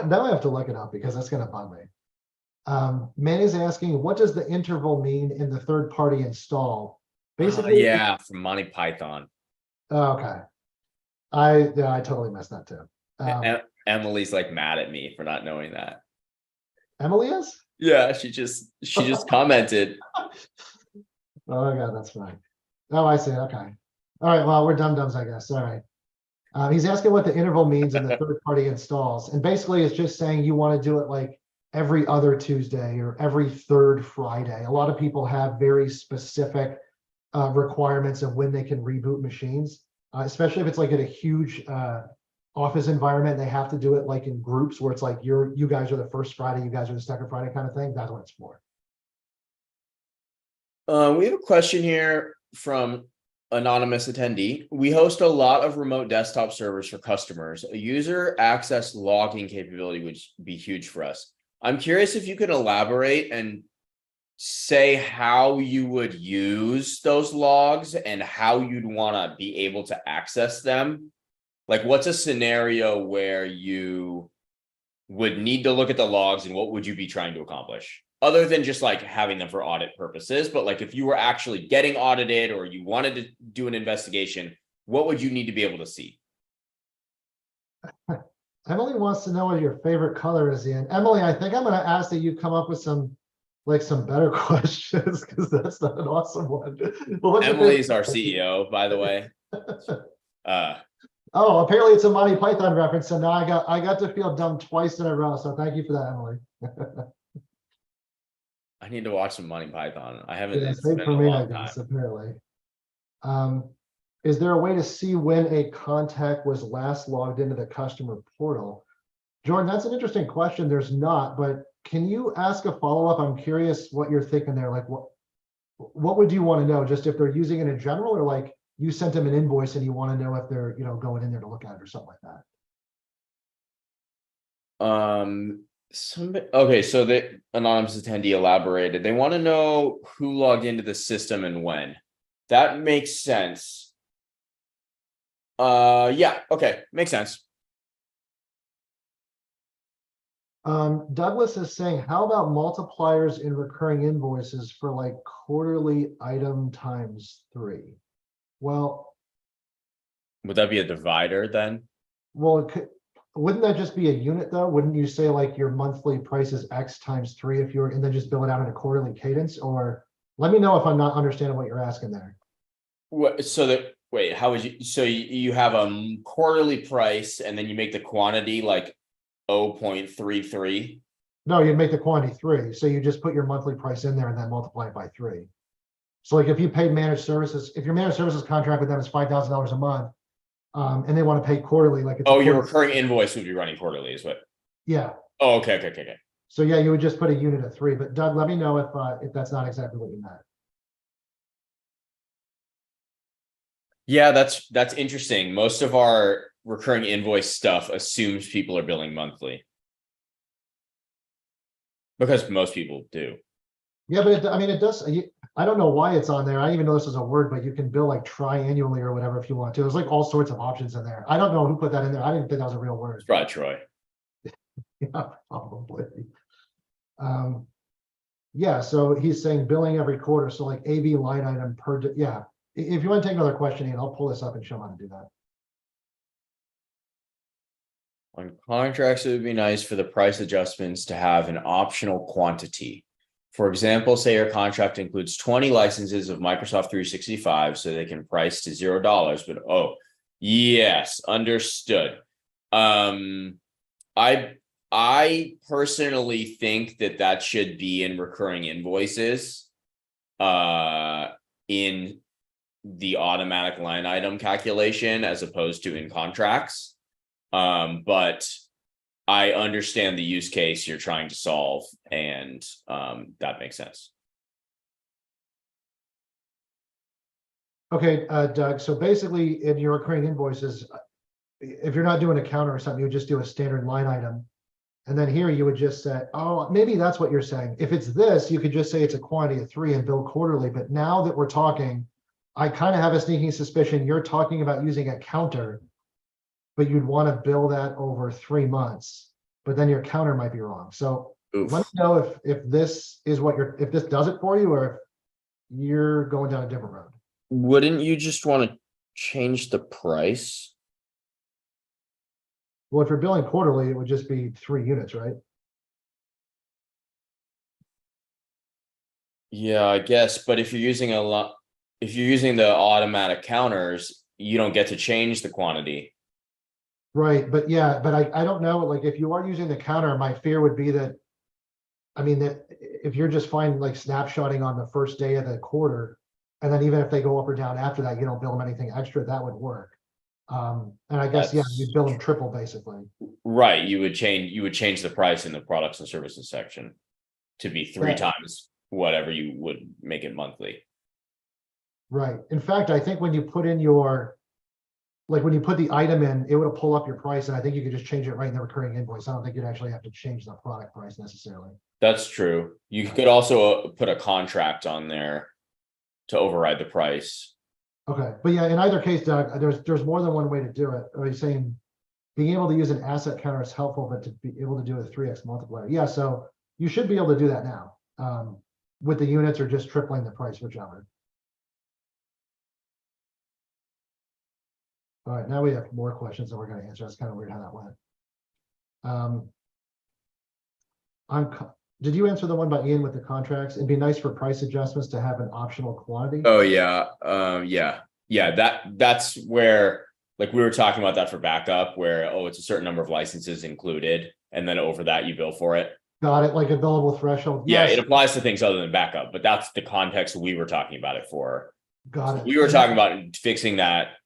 Now I have to look it up because that's going to bug me. Manny's asking, what does the interval mean in the third-party install? Basically, yeah, from Monty Python. Okay, I totally messed that too. Emily's like mad at me for not knowing that. Emily is? Yeah, she just commented. Oh my God, that's fine. Oh, I see. Okay. All right. Well, we're dum-dums, I guess. All right. He's asking what the interval means in the third-party installs. And basically it's just saying you want to do it like every other Tuesday or every third Friday. A lot of people have very specific requirements of when they can reboot machines, especially if it's like at a huge office environment. They have to do it like in groups where it's like you guys are the first Friday, you guys are the second Friday kind of thing. That's what it's for. We have a question here from anonymous attendee. We host a lot of remote desktop servers for customers. A user access logging capability would be huge for us. I'm curious if you could elaborate and say how you would use those logs and how you'd want to be able to access them. Like, what's a scenario where you would need to look at the logs and what would you be trying to accomplish? other than just like having them for audit purposes, but like if you were actually getting audited or you wanted to do an investigation, what would you need to be able to see? Emily wants to know what your favorite color is, Ian. Emily, I think I'm going to ask that you come up with some better questions because that's not an awesome one. Well, what's your Emily's favorite our CEO, by the way. Oh, apparently it's a Monty Python reference, so now I got to feel dumb twice in a row. So thank you for that, Emily. I need to watch some Monty Python. I haven't. Yeah, It's same been for a me, long I guess, time. apparently. Is there a way to see when a contact was last logged into the customer portal? Jordan, that's an interesting question. There's not, but can you ask a follow-up? I'm curious what you're thinking there. Like what would you want to know? Just if they're using it in general, or like you sent them an invoice and you want to know if they're, going in there to look at it or something like that. Okay, so the anonymous attendee elaborated. They want to know who logged into the system and when. That makes sense. Yeah, okay, makes sense. Douglas is saying, how about multipliers in recurring invoices for like quarterly item times 3? Well, Would that be a divider then? well, wouldn't that just be a unit though? Wouldn't you say like your monthly price is X times 3 if you're, and then just bill it out in a quarterly cadence? Or let me know if I'm not understanding what you're asking there. What, so that, wait, how would you, so you have a quarterly price and then you make the quantity like 0.33? No, you'd make the quantity 3. So you just put your monthly price in there and then multiply it by 3. So like if you paid managed services, if your managed services contract with them is $5,000 a month, and they want to pay quarterly, like it's Oh, your recurring invoice would be running quarterly, is what? yeah. Oh, okay. So yeah, you would just put a unit of 3. But Doug, let me know if that's not exactly what you meant. Yeah, that's interesting. Most of our recurring invoice stuff assumes people are billing monthly. Because most people do. Yeah, but I mean, it does. I don't know why it's on there. I didn't even know this was a word, but you can bill like triannually or whatever if you want to. There's like all sorts of options in there. I don't know who put that in there. I didn't think that was a real word. It's probably Troy. Yeah, probably. Yeah, so he's saying billing every quarter. So like AV line item per, yeah. If you want to take another question, Ian, I'll pull this up and show him how to do that. On contracts, it would be nice for the price adjustments to have an optional quantity. For example, say your contract includes 20 licenses of Microsoft 365, so they can price to $0, but oh, yes, understood. I personally think that should be in recurring invoices, in the automatic line item calculation as opposed to in contracts. But I understand the use case you're trying to solve, and that makes sense. Okay, Doug, so basically in your recurring invoices, if you're not doing a counter or something, you would just do a standard line item. And then here you would just say, oh, maybe that's what you're saying. If it's this, you could just say it's a quantity of 3 and bill quarterly. But now that we're talking, I kind of have a sneaking suspicion you're talking about using a counter, but you'd want to bill that over 3 months, but then your counter might be wrong. So Oof. let me know if this is what if this does it for you, or if you're going down a different road. Wouldn't you just want to change the price? Well, if you're billing quarterly, it would just be 3 units, right? Yeah, I guess. But if you're using if you're using the automatic counters, you don't get to change the quantity. Right, but yeah, but I don't know, like if you are using the counter, my fear would be that, I mean, that if you're just fine like snapshotting on the first day of the quarter, and then even if they go up or down after that, you don't bill them anything extra, that would work. And I guess, yeah, you bill them triple basically. Right, you would change the price in the products and services section to be 3 times whatever you would make it monthly. Right. In fact, I think when you put in your, like when you put the item in, it would pull up your price, and I think you could just change it right in the recurring invoice. I don't think you'd actually have to change the product price necessarily. That's true. You could also put a contract on there to override the price. Okay, but yeah, in either case, Doug, there's more than one way to do it. Are you saying being able to use an asset counter is helpful, but to be able to do a 3x multiplier? Yeah, so you should be able to do that now. with the units or just tripling the price, whichever. All right, now we have more questions that we're going to answer. That's kind of weird how that went. Did you answer the one by Ian with the contracts? It'd be nice for price adjustments to have an optional quantity. Oh yeah. That's where, like, we were talking about that for backup, where, oh, it's a certain number of licenses included, and then over that you bill for it. Got it, like a billable threshold. Yeah, Yes, it applies to things other than backup, but that's the context we were talking about it for. got it. We were talking about fixing that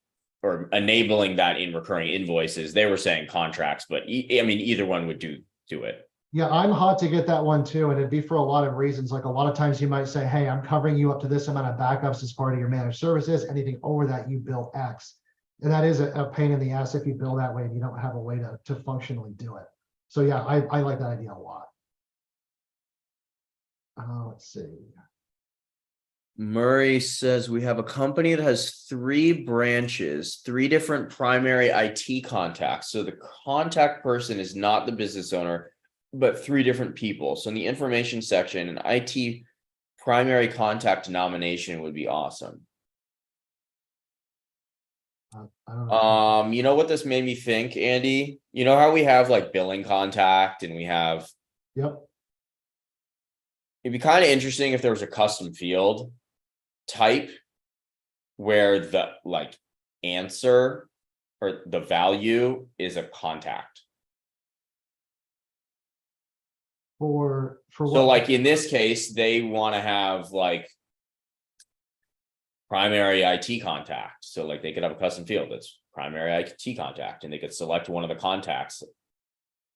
or enabling that in recurring invoices. They were saying contracts, but I mean, either one would do it. Yeah, I'm hot to get that one too, and it'd be for a lot of reasons. Like a lot of times you might say, hey, I'm covering you up to this amount of backups as part of your managed services. Anything over that, you bill X. And that is a pain in the ass if you bill that way and you don't have a way to functionally do it. So yeah, I like that idea a lot. Let's see. Murray says we have a company that has 3 branches, 3 different primary IT contacts. So the contact person is not the business owner, but 3 different people. So in the information section, an IT primary contact nomination would be awesome. I don't know. You know what this made me think, Andy? You know how we have like billing contact and we have, Yep. it'd be kind of interesting if there was a custom field type where the like answer or the value is a contact. For what? So like in this case, they want to have like primary IT contact. So like they could have a custom field that's primary IT contact and they could select one of the contacts.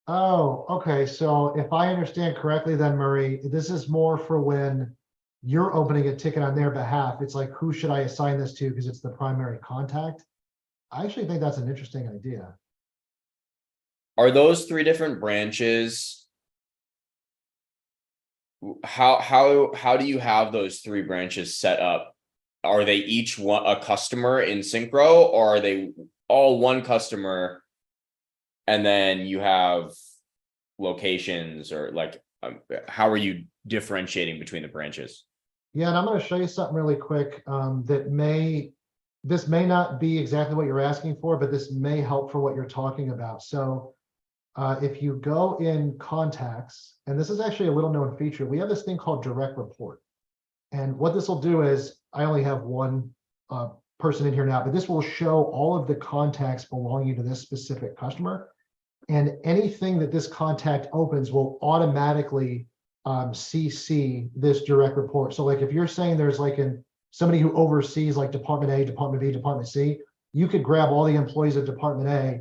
Oh, okay. So if I understand correctly, then Murray, this is more for when you're opening a ticket on their behalf. It's like, who should I assign this to? Because it's the primary contact. I actually think that's an interesting idea. Are those 3 different branches? How do you have those 3 branches set up? Are they each one a customer in Syncro, or are they all one customer and then you have locations, or like how are you differentiating between the branches? Yeah, and I'm going to show you something really quick this may not be exactly what you're asking for, but this may help for what you're talking about. So if you go in contacts, and this is actually a little known feature, we have this thing called direct report. And what this will do is, I only have one person in here now, but this will show all of the contacts belonging to this specific customer. And anything that this contact opens will automatically CC this direct report. So like if you're saying there's like somebody who oversees like Department A, Department B, Department C, you could grab all the employees of Department A,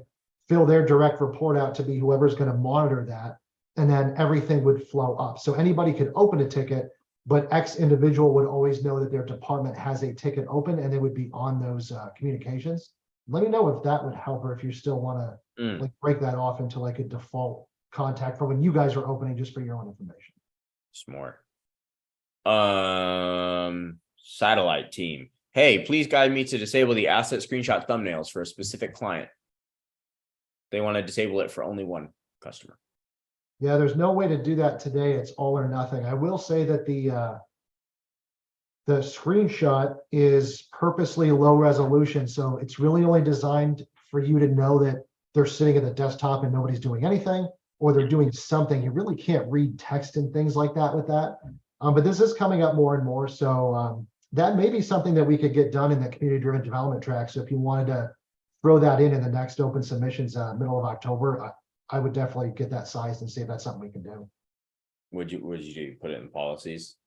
fill their direct report out to be whoever's going to monitor that, and then everything would flow up. So anybody could open a ticket, but X individual would always know that their department has a ticket open and they would be on those communications. Let me know if that would help, or if you still want to like break that off into like a default contact for when you guys are opening, just for your own information. Smart. Satellite team. Hey, please guide me to disable the asset screenshot thumbnails for a specific client. They want to disable it for only one customer. Yeah, there's no way to do that today. It's all or nothing. I will say that the screenshot is purposely low resolution. So it's really only designed for you to know that they're sitting at the desktop and nobody's doing anything, or they're doing something. You really can't read text and things like that with that. But this is coming up more and more. So that may be something that we could get done in the community-driven development track. So if you wanted to throw that in the next open submissions, middle of October, I would definitely get that sized and see if that's something we can do. Would you put it in policies?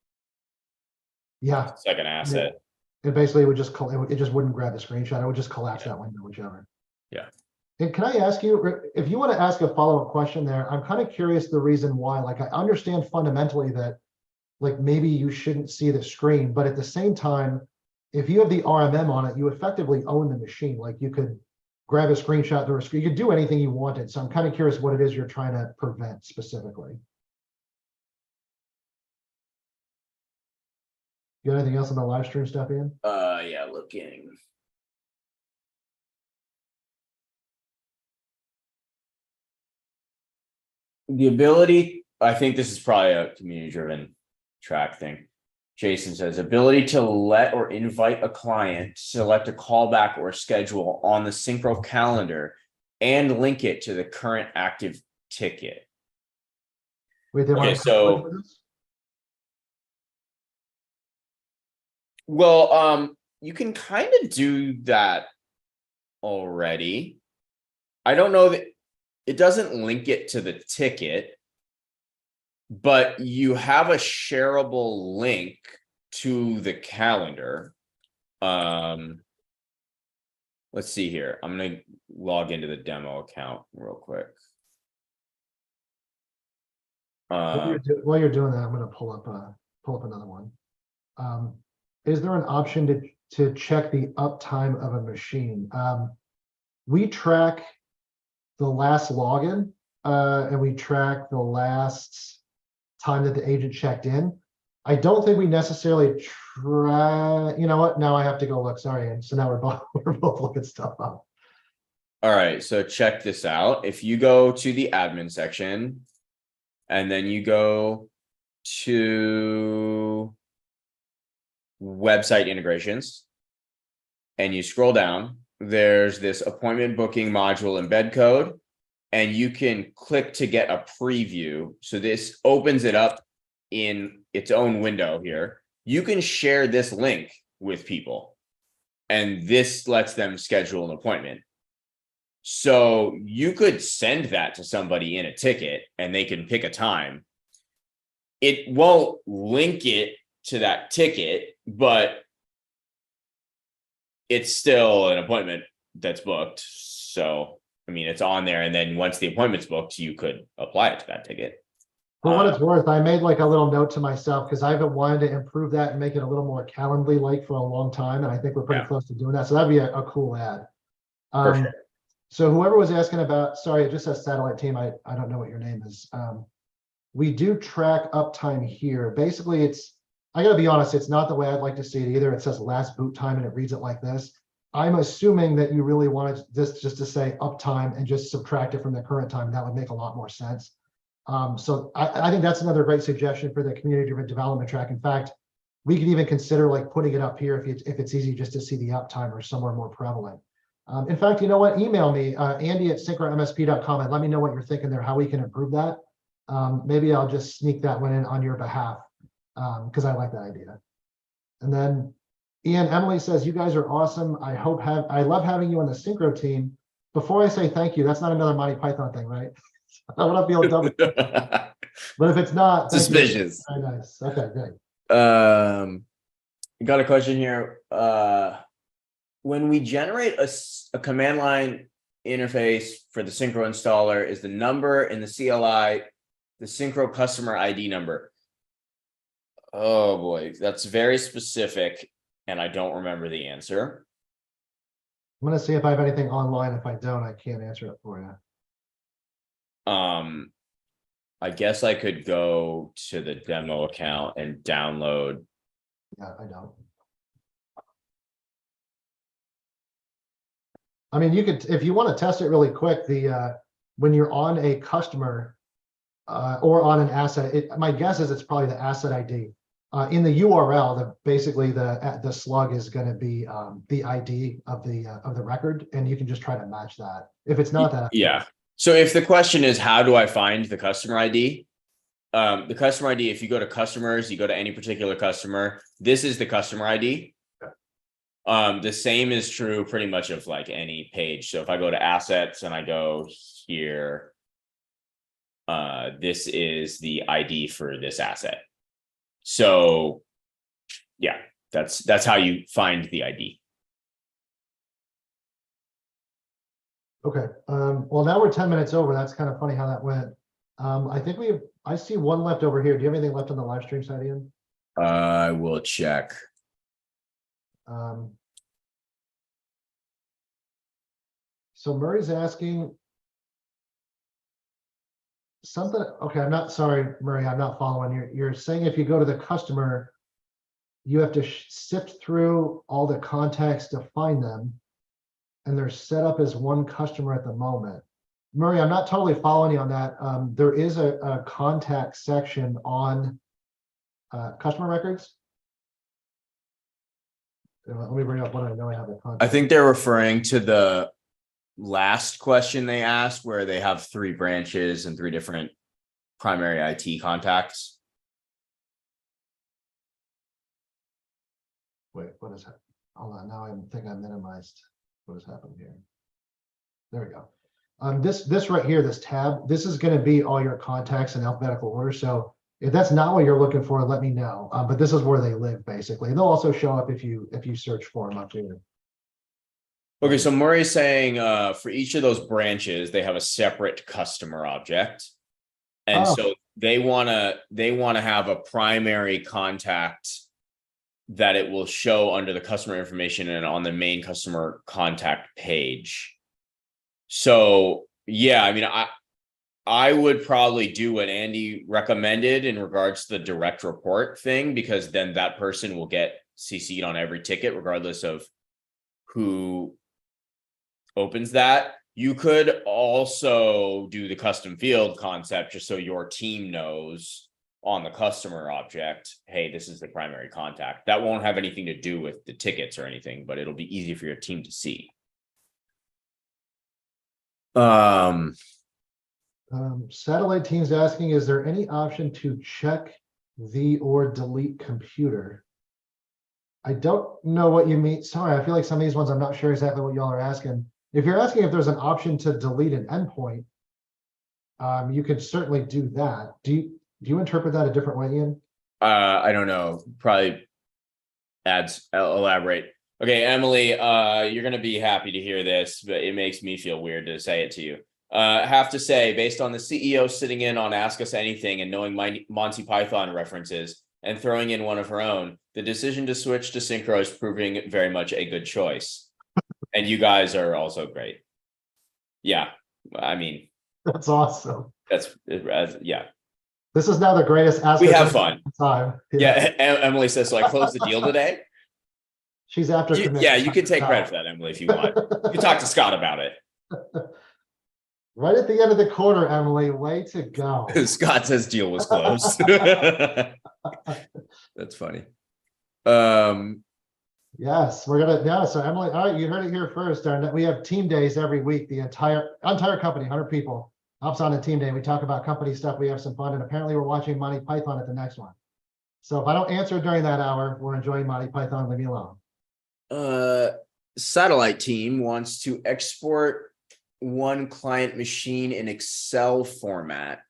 Yeah. It's like an asset. It basically would just, it just wouldn't grab the screenshot. It would just collapse that window, whichever. Yeah. And can I ask you, if you want to ask a follow-up question there, I'm kind of curious the reason why. Like, I understand fundamentally that like maybe you shouldn't see the screen, but at the same time, if you have the RMM on it, you effectively own the machine. Like you could grab a screenshot through a screen, you could do anything you wanted. So I'm kind of curious what it is you're trying to prevent specifically. You got anything else on the live stream stuff, Ian? Yeah, looking. The ability, I think this is probably a community driven track thing. Jason says ability to let or invite a client, select a callback or schedule on the Syncro calendar and link it to the current active ticket. Wait, they want Okay, to so conflict with this? well, you can kind of do that already. I don't know that it doesn't link it to the ticket, but you have a shareable link to the calendar. Let's see here. I'm gonna log into the demo account real quick. While you're doing that, I'm going to pull up another one. Is there an option to check the uptime of a machine? We track the last login, and we track the last time that the agent checked in. I don't think we necessarily try. You know what? Now I have to go look. Sorry, and so now we're both looking stuff up. All right, so check this out. If you go to the admin section, and then you go to website integrations, and you scroll down, there's this appointment booking module embed code, and you can click to get a preview. So this opens it up in its own window here. You can share this link with people, and this lets them schedule an appointment. So you could send that to somebody in a ticket and they can pick a time. It won't link it to that ticket, but it's still an appointment that's booked. So, I mean, it's on there. And then once the appointment's booked, you could apply it to that ticket. For what it's worth, I made like a little note to myself because I've been wanting to improve that and make it a little more Calendly-like for a long time. And I think we're pretty close to doing that. So that'd be a cool ad. For sure. So whoever was asking about, sorry, it just says satellite team. I don't know what your name is. We do track uptime here. Basically, I gotta be honest, it's not the way I'd like to see it either. It says last boot time and it reads it like this. I'm assuming that you really wanted this just to say uptime and just subtract it from the current time. That would make a lot more sense. So I think that's another great suggestion for the community-driven development track. In fact, we could even consider like putting it up here if it's easy just to see the uptime or somewhere more prevalent. In fact, you know what? Email me, Andy@syncromsp.com, and let me know what you're thinking there, how we can improve that. Maybe I'll just sneak that one in on your behalf because I like that idea. And then Ian, Emily says, you guys are awesome. I love having you on the Syncro team. Before I say thank you, that's not another Monty Python thing, right? I want to feel dumb. But if it's not, suspicious. Very nice. Okay, great. Got a question here. When we generate a command line interface for the Syncro installer, is the number in the CLI the Syncro customer ID number? Oh boy, that's very specific, and I don't remember the answer. I'm going to see if I have anything online. If I don't, I can't answer it for you. I guess I could go to the demo account and download. Yeah, I don't. I mean, you could, if you want to test it really quick, when you're on a customer or on an asset, my guess is it's probably the asset ID. In the URL, basically the slug is going to be the ID of the record, and you can just try to match that. If it's not that, yeah. So if the question is how do I find the customer ID? The customer ID, if you go to customers, you go to any particular customer, this is the customer ID. The same is true pretty much of like any page. So if I go to assets and I go here, this is the ID for this asset. So yeah, that's how you find the ID. Okay. Well, now we're 10 minutes over. That's kind of funny how that went. I think I see one left over here. Do you have anything left on the live stream side, Ian? I will check. So Murray's asking something. Okay, I'm not sorry, Murray. I'm not following. You're saying if you go to the customer, you have to sift through all the contacts to find them, and they're set up as one customer at the moment. Murray, I'm not totally following you on that. There is a contact section on customer records? Let me bring up what I know I have in I contact. think they're referring to the last question they asked where they have 3 branches and 3 different primary IT contacts. Wait, what is that? Hold on, now I think I minimized what has happened here. There we go. This right here, this tab, this is going to be all your contacts in alphabetical order. So if that's not what you're looking for, let me know. But this is where they live basically. And they'll also show up if you search for them up here. Okay, so Murray's saying for each of those branches, they have a separate customer object. And so they want to have a primary contact that it will show under the customer information and on the main customer contact page. So yeah, I mean, I would probably do what Andy recommended in regards to the direct report thing, because then that person will get CC'd on every ticket, regardless of who opens that. You could also do the custom field concept just so your team knows on the customer object, hey, this is the primary contact. That won't have anything to do with the tickets or anything, but it'll be easy for your team to see. Satellite team's asking, is there any option to check the or delete computer? I don't know what you mean. Sorry, I feel like some of these ones, I'm not sure exactly what y'all are asking. If you're asking if there's an option to delete an endpoint, you could certainly do that. Do you interpret that a different way, Ian? I don't know. Probably elaborate. Okay, Emily, you're gonna be happy to hear this, but it makes me feel weird to say it to you. Have to say, based on the CEO sitting in on Ask Us Anything and knowing my Monty Python references and throwing in one of her own, the decision to switch to Syncro is proving very much a good choice. And you guys are also great. Yeah, I mean, That's awesome. Yeah. This is now the greatest Ask We Us have fun. Time. Yeah, Emily says, so I closed the deal today. She's after. Yeah, you can take credit for that, Emily, if you want. You talk to Scott about it. Right at the end of the quarter, Emily, way to go. Scott says deal was closed. That's funny. Yes, we're gonna. Yeah, so Emily, all right, you heard it here first. We have team days every week. The entire company, 100 people, hops on a team day. We talk about company stuff. We have some fun, and apparently we're watching Monty Python at the next one. So if I don't answer during that hour, we're enjoying Monty Python. Leave me alone. Satellite team wants to export one client machine in Excel format.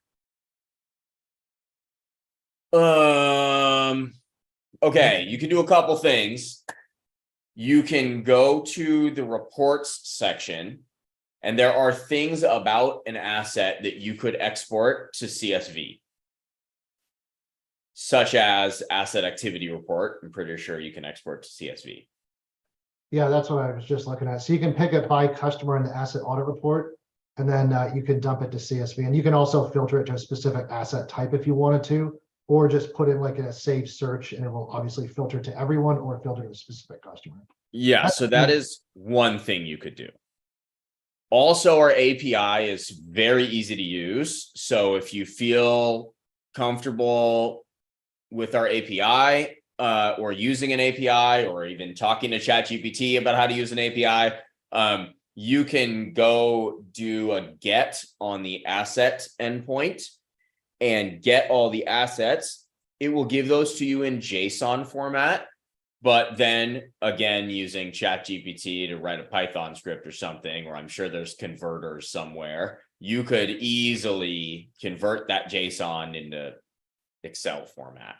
Okay, you can do a couple things. You can go to the reports section, and there are things about an asset that you could export to CSV, such as asset activity report. I'm pretty sure you can export to CSV. Yeah, that's what I was just looking at. So you can pick it by customer in the asset audit report, and then you can dump it to CSV. And you can also filter it to a specific asset type if you wanted to, or just put in like a saved search, and it will obviously filter to everyone or filter to a specific customer. Yeah, so that is one thing you could do. Also, our API is very easy to use. So if you feel comfortable with our API, or using an API, or even talking to ChatGPT about how to use an API, you can go do a get on the asset endpoint and get all the assets. It will give those to you in JSON format, but then again, using ChatGPT to write a Python script or something, or I'm sure there's converters somewhere, you could easily convert that JSON into Excel format.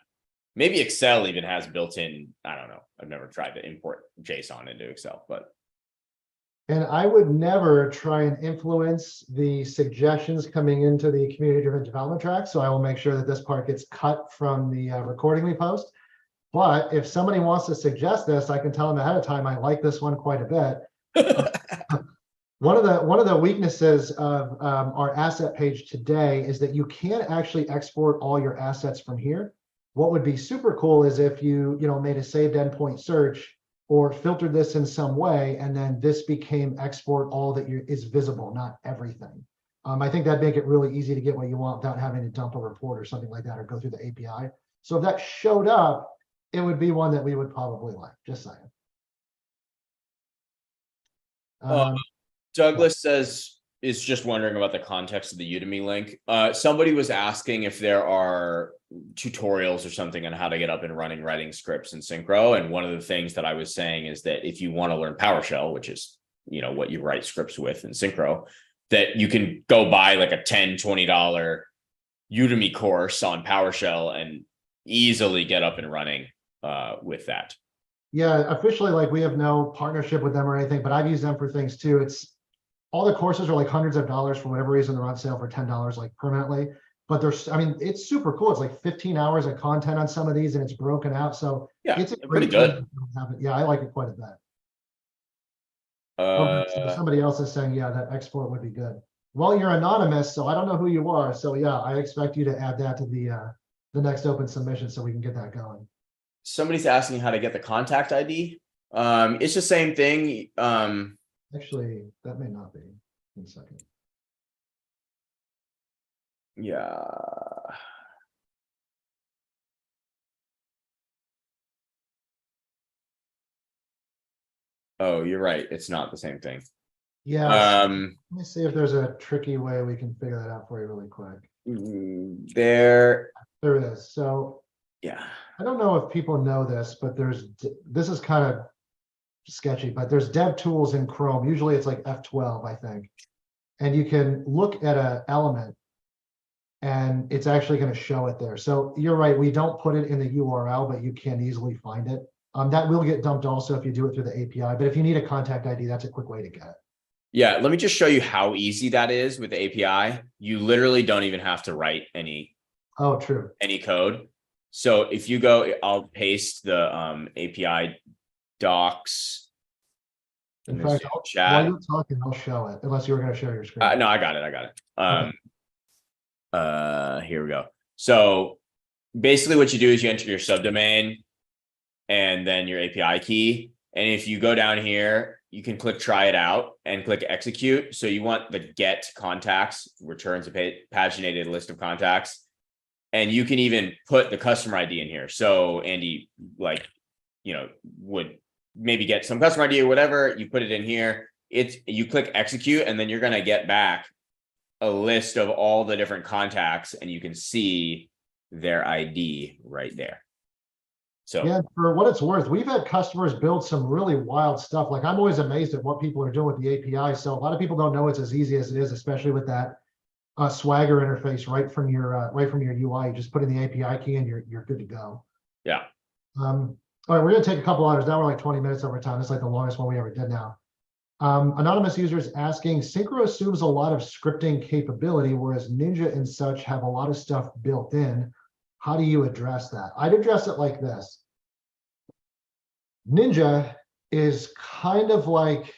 Maybe Excel even has built-in, I don't know. I've never tried to import JSON into Excel, but. And I would never try and influence the suggestions coming into the community-driven development track. So I will make sure that this part gets cut from the recording we post. But if somebody wants to suggest this, I can tell them ahead of time, I like this one quite a bit. One of the weaknesses of our asset page today is that you can't actually export all your assets from here. What would be super cool is if you made a saved endpoint search or filtered this in some way, and then this became export all that is visible, not everything. I think that'd make it really easy to get what you want without having to dump a report or something like that, or go through the API. So if that showed up, it would be one that we would probably like, just saying. Douglas says is just wondering about the context of the Udemy link. Somebody was asking if there are tutorials or something on how to get up and running writing scripts in Syncro. And one of the things that I was saying is that if you want to learn PowerShell, which is, what you write scripts with in Syncro, that you can go buy like a $10, $20 Udemy course on PowerShell and easily get up and running with that. Yeah, officially, like we have no partnership with them or anything, but I've used them for things too. It's all the courses are like hundreds of dollars for whatever reason. They're on sale for $10 like permanently. But there's, I mean, it's super cool. It's like 15 hours of content on some of these and it's broken out. So yeah, it's pretty good. Yeah, I like it quite a bit. So somebody else is saying, yeah, that export would be good. Well, you're anonymous, so I don't know who you are. So yeah, I expect you to add that to the next open submission so we can get that going. Somebody's asking how to get the contact ID. It's the same thing. Actually, that may not be. In a second. Yeah. Oh, you're right. It's not the same thing. Yeah. Let me see if there's a tricky way we can figure that out for you really quick. There is. So yeah. I don't know if people know this, but this is kind of sketchy, but there's dev tools in Chrome. Usually it's like F12, I think. And you can look at an element and it's actually going to show it there. So you're right. We don't put it in the URL, but you can easily find it. That will get dumped also if you do it through the API. But if you need a contact ID, that's a quick way to get it. Yeah, let me just show you how easy that is with the API. You literally don't even have to write any code. So if you go, I'll paste the API docs in fact, while you're talking, I'll show it, unless you were going to share your screen. No, I got it. Here we go. So basically what you do is you enter your subdomain and then your API key. And if you go down here, you can click try it out and click execute. So you want the get contacts, returns a paginated list of contacts. And you can even put the customer ID in here. So Andy, would maybe get some customer ID or whatever, you put it in here. You click execute, and then you're going to get back a list of all the different contacts, and you can see their ID right there. So yeah, for what it's worth, we've had customers build some really wild stuff. Like I'm always amazed at what people are doing with the API. So a lot of people don't know it's as easy as it is, especially with that Swagger interface right from your UI. You just put in the API key and you're good to go. Yeah. All right, we're gonna take a couple others. Now we're like 20 minutes over time. It's like the longest one we ever did now. Anonymous users asking, Syncro assumes a lot of scripting capability, whereas Ninja and such have a lot of stuff built in. How do you address that? I'd address it like this. Ninja is kind of like,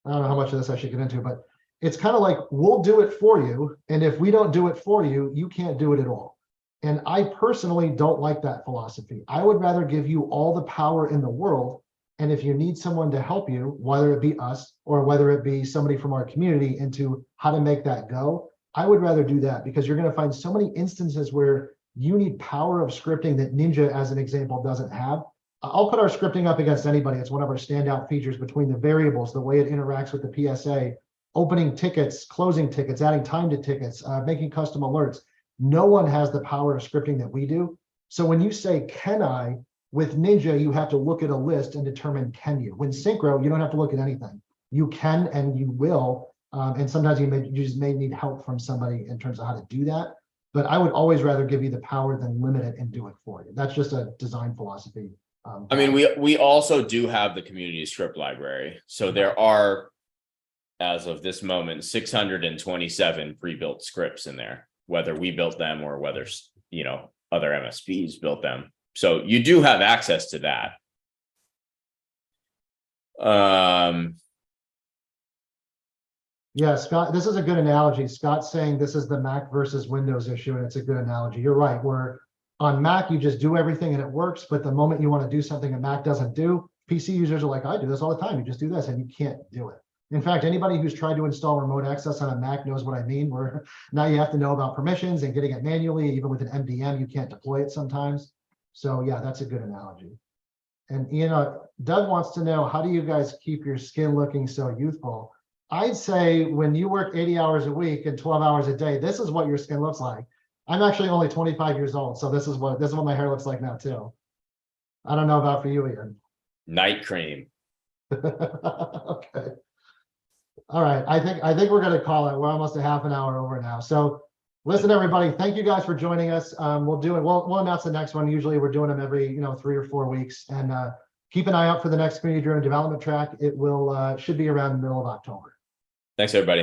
I don't know how much of this I should get into, but it's kind of like, we'll do it for you. And if we don't do it for you, you can't do it at all. And I personally don't like that philosophy. I would rather give you all the power in the world. And if you need someone to help you, whether it be us or whether it be somebody from our community into how to make that go, I would rather do that, because you're going to find so many instances where you need power of scripting that Ninja, as an example, doesn't have. I'll put our scripting up against anybody. It's one of our standout features between the variables, the way it interacts with the PSA, opening tickets, closing tickets, adding time to tickets, making custom alerts. No one has the power of scripting that we do. So when you say, can I, with Ninja, you have to look at a list and determine, can you? When Syncro, you don't have to look at anything. You can and you will. And sometimes you just may need help from somebody in terms of how to do that. But I would always rather give you the power than limit it and do it for you. That's just a design philosophy. I mean, we also do have the community script library. So there are, as of this moment, 627 pre-built scripts in there, whether we built them or whether, other MSPs built them. So you do have access to that. Yeah, Scott, this is a good analogy. Scott's saying this is the Mac versus Windows issue, and it's a good analogy. You're right. Where on Mac, you just do everything and it works. But the moment you want to do something a Mac doesn't do, PC users are like, I do this all the time. You just do this and you can't do it. In fact, anybody who's tried to install remote access on a Mac knows what I mean, where now you have to know about permissions and getting it manually. Even with an MDM, you can't deploy it sometimes. So yeah, that's a good analogy. And Doug wants to know, how do you guys keep your skin looking so youthful? I'd say when you work 80 hours a week and 12 hours a day, this is what your skin looks like. I'm actually only 25 years old, so this is what my hair looks like now too. I don't know about for you, Ian. Night cream. Okay. All right. I think we're gonna call it. We're almost a half an hour over now. So listen, everybody, thank you guys for joining us. We'll announce the next one. Usually we're doing them every 3 or 4 weeks. And keep an eye out for the next community driven development track. It will should be around the middle of October. Thanks, everybody.